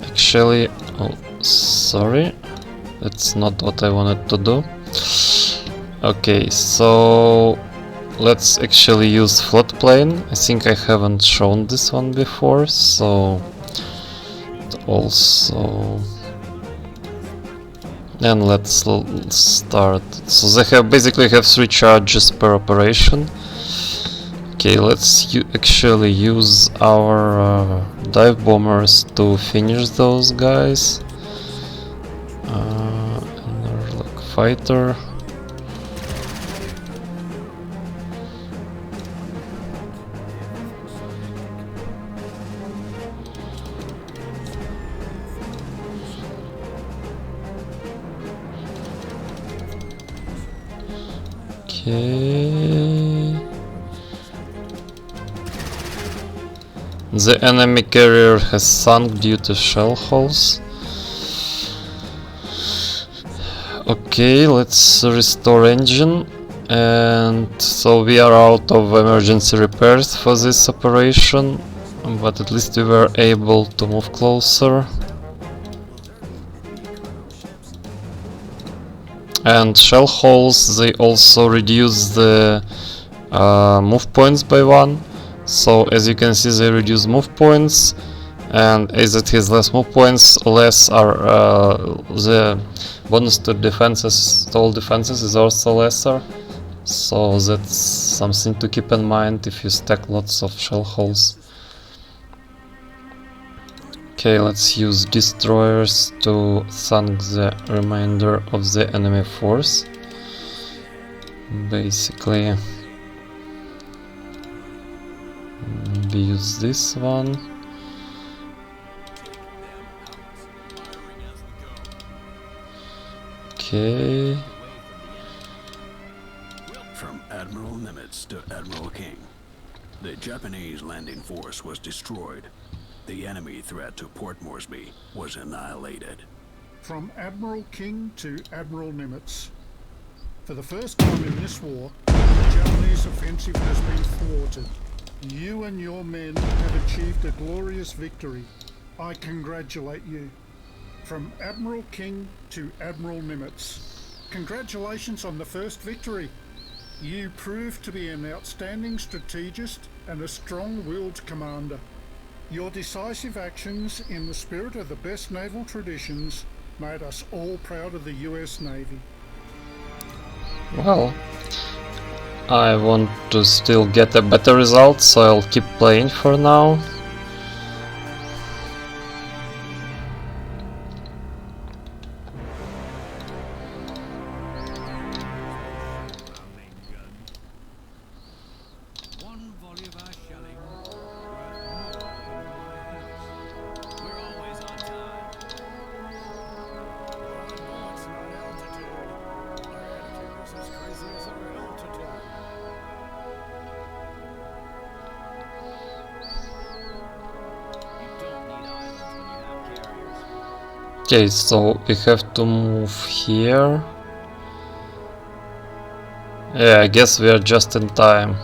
Actually, oh, sorry, that's not what I wanted to do. Okay, so let's actually use floodplain. I think I haven't shown this one before, so also, and let's start. So they have basically have 3 charges per operation. Okay, let's actually use our dive bombers to finish those guys. And like fighter. Okay. The enemy carrier has sunk due to shell holes. Okay, let's restore engine. And so we are out of emergency repairs for this operation, but at least we were able to move closer. And shell holes, they also reduce the move points by 1. So as you can see, they reduce move points, and as it has less move points, less are the bonus to defenses, to all defenses is also lesser. So that's something to keep in mind if you stack lots of shell holes. Okay, let's use destroyers to sink the remainder of the enemy force. Basically, maybe use this one. Okay. From Admiral Nimitz to Admiral King, the Japanese landing force was destroyed. the enemy threat to Port Moresby was annihilated. From Admiral King to Admiral Nimitz. For the first time in this war, the Japanese offensive has been thwarted. You and your men have achieved a glorious victory. I congratulate you. From Admiral King to Admiral Nimitz. Congratulations on the first victory. You proved to be an outstanding strategist and a strong-willed commander. Your decisive actions in the spirit of the best naval traditions made us all proud of the US Navy. Well, I want to still get a better result, so I'll keep playing for now. One volley of our shelling worth more than my house. We're always on time. It's not altitude. Our attitude is as crazy as our altitude. You don't need islands when you have carriers. Okay, so we have to move here. Yeah, I guess we are just in time.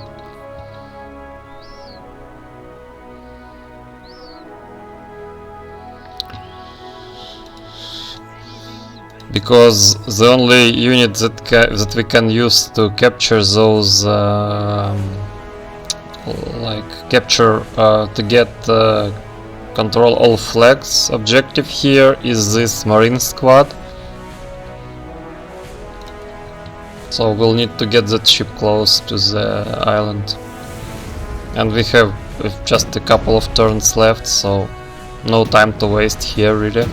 Because the only unit that we can use to capture those to get control all flags objective here is this marine squad. So we'll need to get that ship close to the island. And we have just a couple of turns left, so no time to waste here really.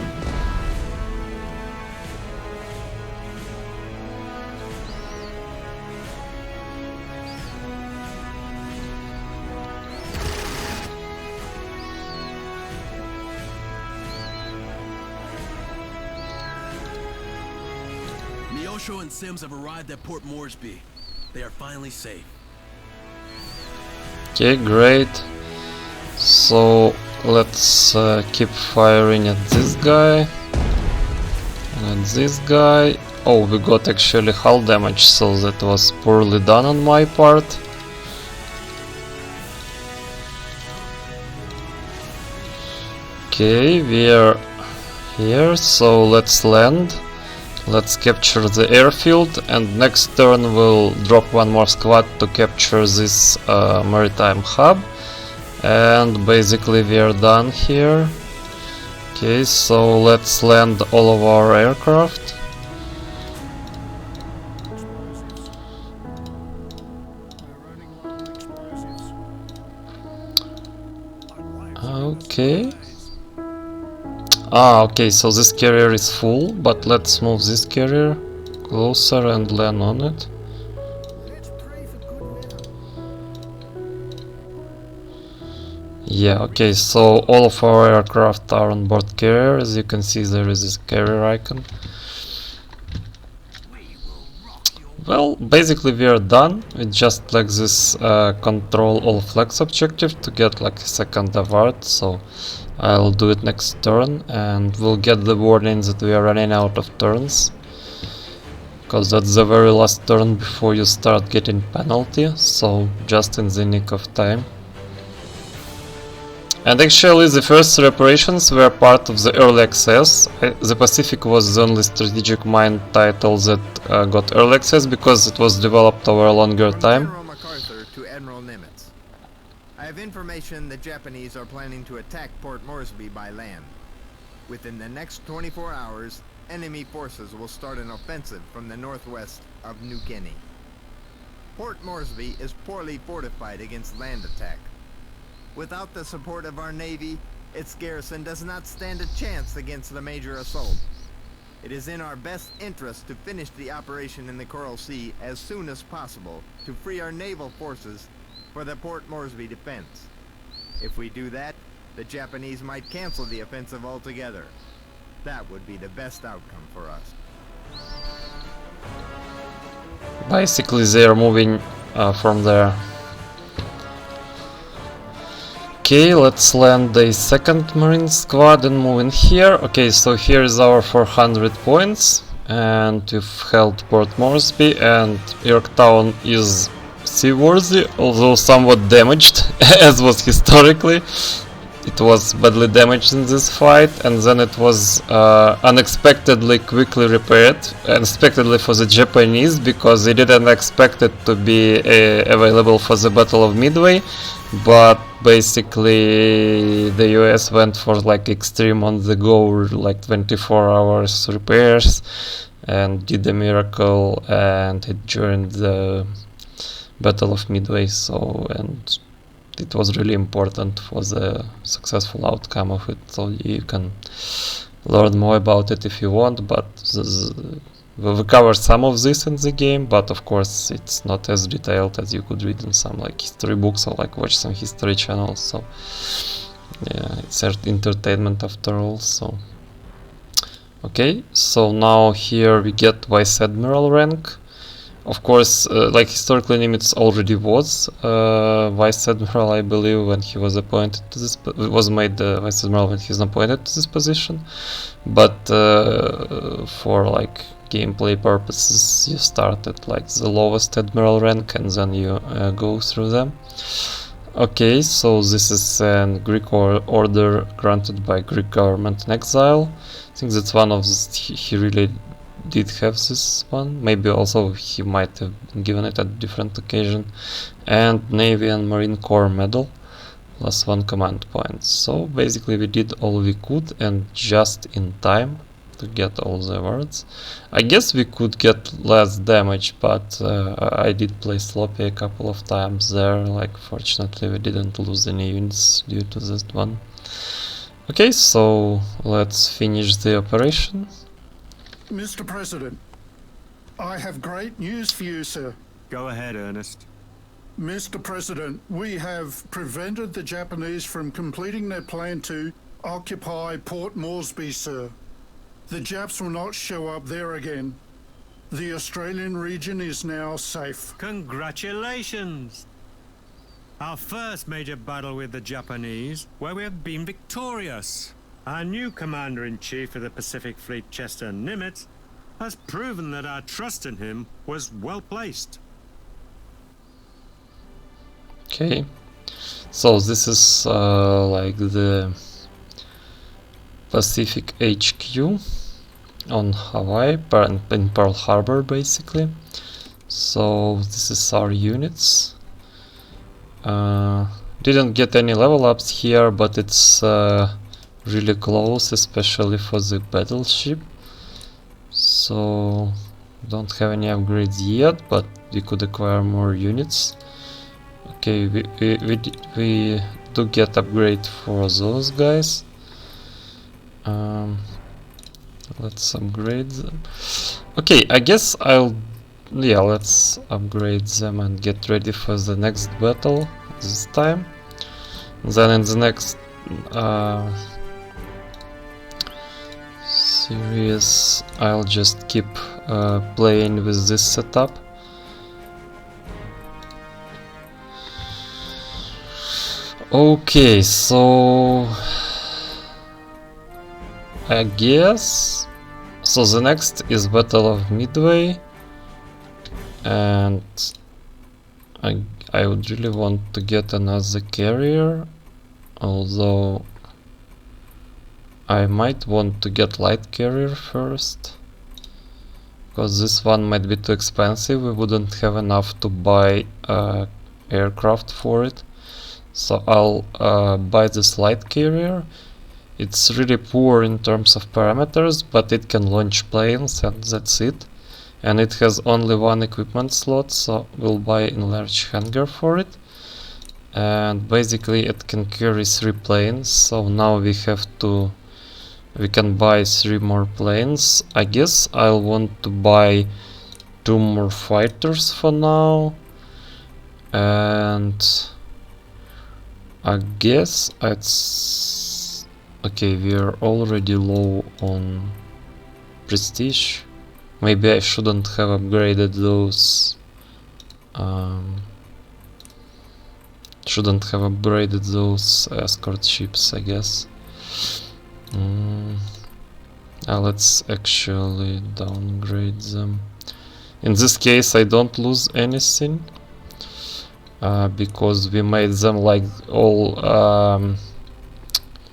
Miosho and Sims have arrived at Port Moresby. They are finally safe. Okay, great. So let's keep firing at this guy and at this guy. Oh, we got actually hull damage, so that was poorly done on my part. Okay, we are here, so let's land. Let's capture the airfield, and next turn we'll drop one more squad to capture this maritime hub. And basically we are done here. Okay, so let's land all of our aircraft. Okay. Okay, so this carrier is full, but let's move this carrier closer and land on it. Yeah, okay, so all of our aircraft are on board carrier. As you can see, there is this carrier icon. Well, basically we are done. It's just like this control all flags objective to get like a second award, so I'll do it next turn, and we'll get the warning that we are running out of turns, because that's the very last turn before you start getting penalty, so just in the nick of time. And actually the first three operations were part of the early access. The Pacific was the only strategic mine title that got early access because it was developed over a longer time. General MacArthur to Admiral Nimitz. I have information the Japanese are planning to attack Port Moresby by land. Within the next 24 hours, enemy forces will start an offensive from the northwest of New Guinea. Port Moresby is poorly fortified against land attack. Without the support of our Navy, its garrison does not stand a chance against the major assault. It is in our best interest to finish the operation in the Coral Sea as soon as possible to free our naval forces for the Port Moresby defense. If we do that, the Japanese might cancel the offensive altogether. That would be the best outcome for us. Basically, they are moving from there. Okay, let's land the second Marine squad and move in here. Okay, so here is our 400 points, and we've held Port Moresby, and Yorktown is seaworthy, although somewhat damaged, as was historically. It was badly damaged in this fight, and then it was unexpectedly quickly repaired, unexpectedly for the Japanese, because they didn't expect it to be available for the Battle of Midway, but basically the US went for like extreme on the go, like 24 hours repairs, and did a miracle, and it joined the Battle of Midway, so, and it was really important for the successful outcome of it, so you can learn more about it if you want, but we cover some of this in the game, but of course it's not as detailed as you could read in some like history books or like watch some history channels, so yeah, it's entertainment after all. So okay, so now here we get Vice Admiral rank. Of course, like historically Nimitz already was Vice Admiral, I believe, when he was appointed to this, was made Vice Admiral when he was appointed to this position, but for like gameplay purposes you start at like the lowest Admiral rank and then you go through them. Okay, so this is a Greek order granted by Greek government in exile. I think that's one of the, he really did have this one, maybe also he might have given it at a different occasion, and Navy and Marine Corps medal plus 1 command point. So basically we did all we could and just in time to get all the awards. I guess we could get less damage, but I did play sloppy a couple of times there, like fortunately we didn't lose any units due to this one. Okay, so let's finish the operation. Mr. President, I have great news for you, sir. Go ahead, Ernest. Mr. President, we have prevented the Japanese from completing their plan to occupy Port Moresby, sir. The Japs will not show up there again. The Australian region is now safe. Congratulations! Our first major battle with the Japanese, where we have been victorious. Our new Commander-in-Chief of the Pacific Fleet, Chester Nimitz, has proven that our trust in him was well placed. Okay, so this is like the Pacific HQ on Hawaii, in Pearl Harbor basically. So this is our units. Didn't get any level ups here, but it's really close, especially for the battleship. So don't have any upgrades yet, but we could acquire more units. Okay, we do get upgrade for those guys. Let's upgrade them. Okay, I guess let's upgrade them and get ready for the next battle this time. Then in the next series I'll just keep playing with this setup. Okay, so I guess so the next is Battle of Midway, and I would really want to get another carrier, although I might want to get light carrier first, because this one might be too expensive. We wouldn't have enough to buy aircraft for it, so I'll buy this light carrier. It's really poor in terms of parameters, but it can launch planes and that's it. And it has only one equipment slot, so we'll buy a large hangar for it. And basically it can carry 3 planes, so now we can buy 3 more planes. I guess I'll want to buy 2 more fighters for now. And I guess it's okay, we are already low on prestige. Maybe I shouldn't have upgraded those Shouldn't have upgraded those escort ships, I guess. Let's actually downgrade them. In this case I don't lose anything, because we made them like all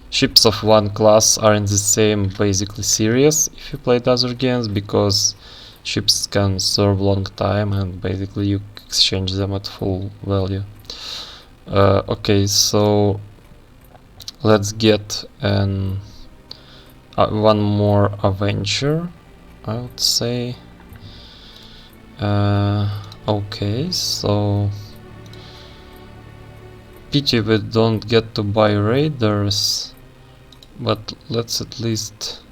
ships of one class are in the same basically series if you played other games, because ships can serve long time and basically you exchange them at full value. Okay, so let's get one more Avenger, I would say. Okay, so pity we don't get to buy raiders, but let's at least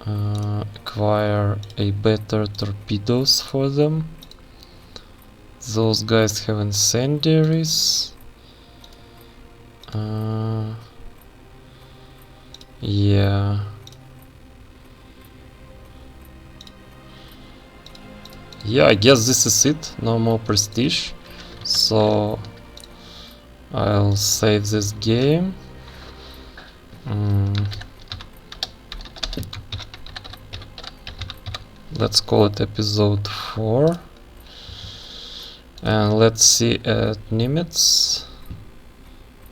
acquire a better torpedoes for them. Those guys have incendiaries. Yeah. Yeah, I guess this is it. No more prestige. So I'll save this game. Let's call it episode 4. And let's see at Nimitz.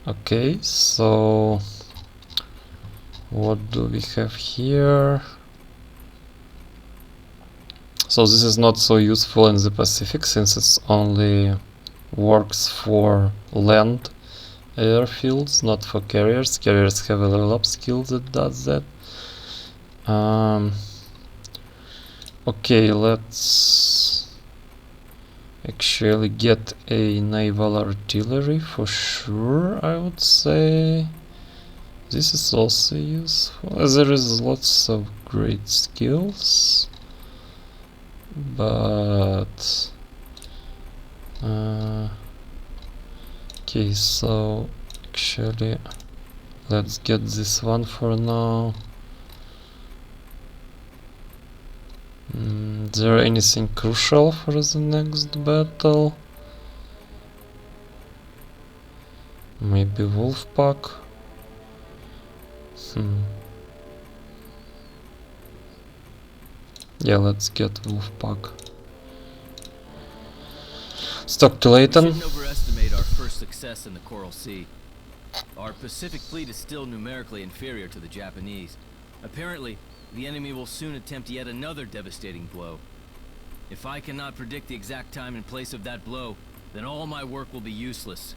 Okay, so what do we have here? So this is not so useful in the Pacific, since it's only works for land airfields, not for carriers. Carriers have a level up skill that does that. Okay, let's actually get a naval artillery for sure, I would say. This is also useful. There is lots of great skills, but okay, so actually let's get this one for now. Is there anything crucial for the next battle? Maybe Wolfpack? Yeah, let's get Wolfpack. Stock to Leighton. We shouldn't overestimate our first success in the Coral Sea. Our Pacific fleet is still numerically inferior to the Japanese. Apparently, the enemy will soon attempt yet another devastating blow. If I cannot predict the exact time and place of that blow, then all my work will be useless.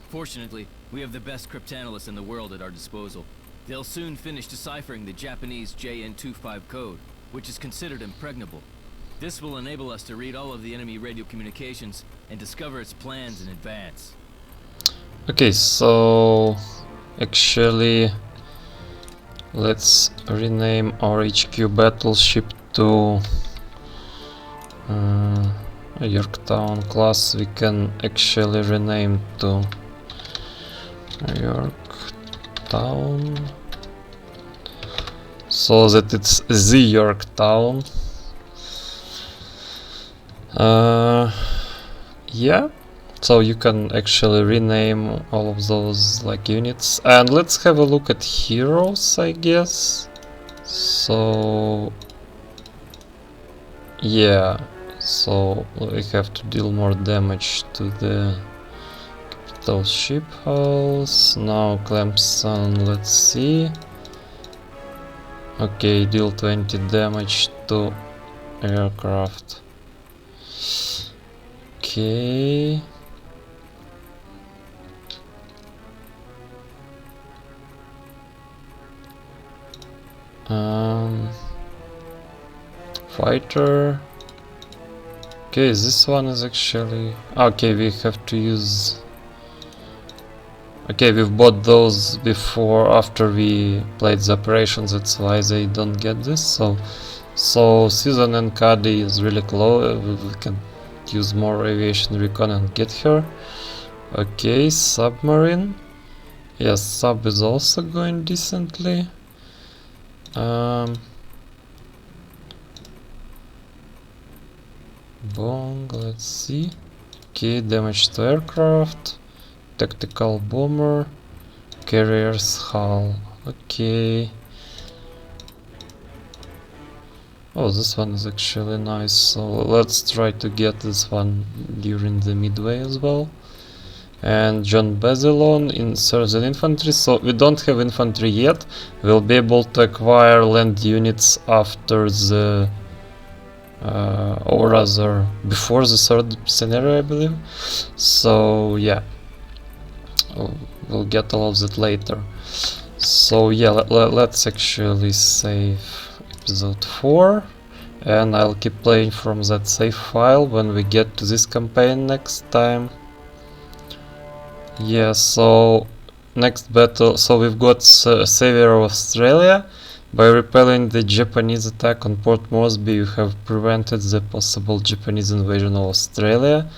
Fortunately, we have the best cryptanalysts in the world at our disposal. They'll soon finish deciphering the Japanese JN25 code, which is considered impregnable. This will enable us to read all of the enemy radio communications and discover its plans in advance. Okay, so actually let's rename our HQ battleship to Yorktown class. We can actually rename to Yorktown so that it's the Yorktown. Yeah, so you can actually rename all of those like units. And let's have a look at heroes, I guess. So yeah, so we have to deal more damage to the capital ship hulls. Now Clemson, let's see. Okay, deal 20 damage to aircraft. Okay. Fighter. Okay, this one is actually... Okay, we have to use... Okay, we've bought those before, after we played the operations, that's why they don't get this. So Susan and Cuddy is really close. We can use more aviation recon and get her. Okay, submarine. Yes, sub is also going decently. Bong, let's see. Okay, damage to aircraft, tactical bomber, carrier's hull. Okay. Oh, this one is actually nice, so let's try to get this one during the midway as well. And John Bazilon inserts an infantry, so we don't have infantry yet. We'll be able to acquire land units after the or rather before the third scenario, I believe. So yeah, we'll get all of that later. So yeah, let's actually save episode 4, and I'll keep playing from that save file when we get to this campaign next time. Yeah, so next battle, so we've got Savior of Australia. By repelling the Japanese attack on Port Moresby, you have prevented the possible Japanese invasion of Australia.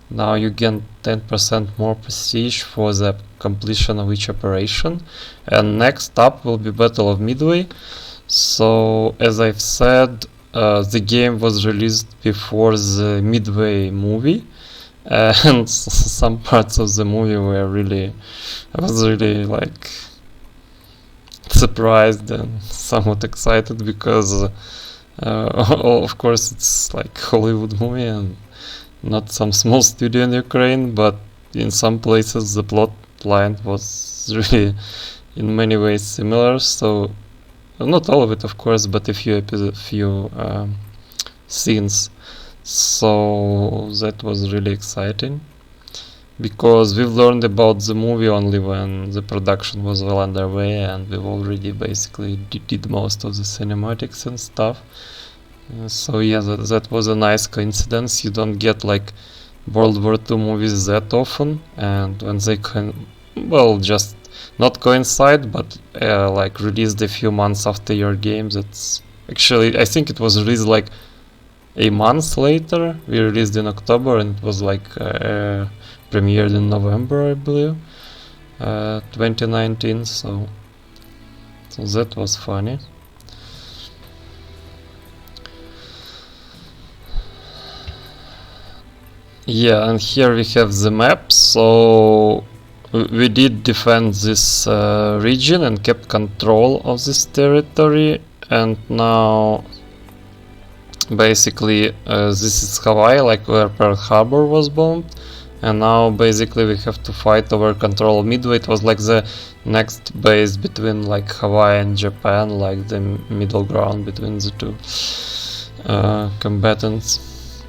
Now you gain 10% more prestige for the completion of each operation. And next up will be Battle of Midway. So, as I've said, the game was released before the Midway movie. And some parts of the movie were really... I was really like... surprised and somewhat excited because of course it's like Hollywood movie and not some small studio in Ukraine, but in some places the plot line was really in many ways similar, so not all of it of course, but a few scenes, so that was really exciting. Because we've learned about the movie only when the production was well underway, and we've already basically did most of the cinematics and stuff. So yeah, that was a nice coincidence. You don't get like World War II movies that often, and when they can, well, just not coincide, but like released a few months after your game. That's actually, I think it was released like a month later. We released in October, and it was like premiered in November, I believe, 2019, so that was funny. Yeah, and here we have the map, so we did defend this region and kept control of this territory, and now basically this is Hawaii, like where Pearl Harbor was bombed. And now basically we have to fight over control of Midway. It was like the next base between like Hawaii and Japan, like the middle ground between the two combatants.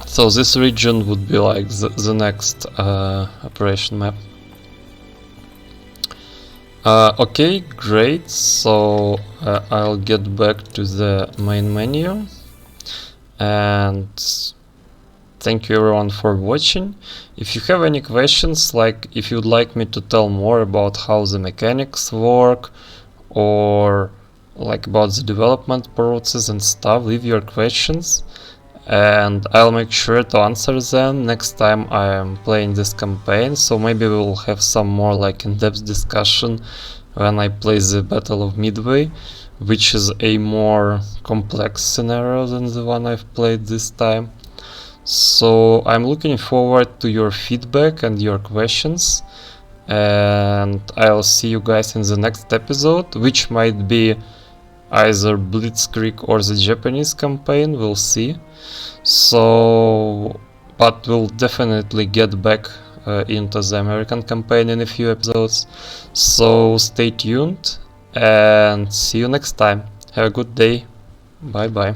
So this region would be like the next operation map. Okay, great. So I'll get back to the main menu, and thank you everyone for watching. If you have any questions, like if you'd like me to tell more about how the mechanics work, or like about the development process and stuff, leave your questions and I'll make sure to answer them next time I am playing this campaign. So maybe we'll have some more like in-depth discussion when I play the Battle of Midway, which is a more complex scenario than the one I've played this time. So I'm looking forward to your feedback and your questions, and I'll see you guys in the next episode, which might be either Blitzkrieg or the Japanese campaign, we'll see. So, but we'll definitely get back into the American campaign in a few episodes, so stay tuned and see you next time. Have a good day. Bye bye.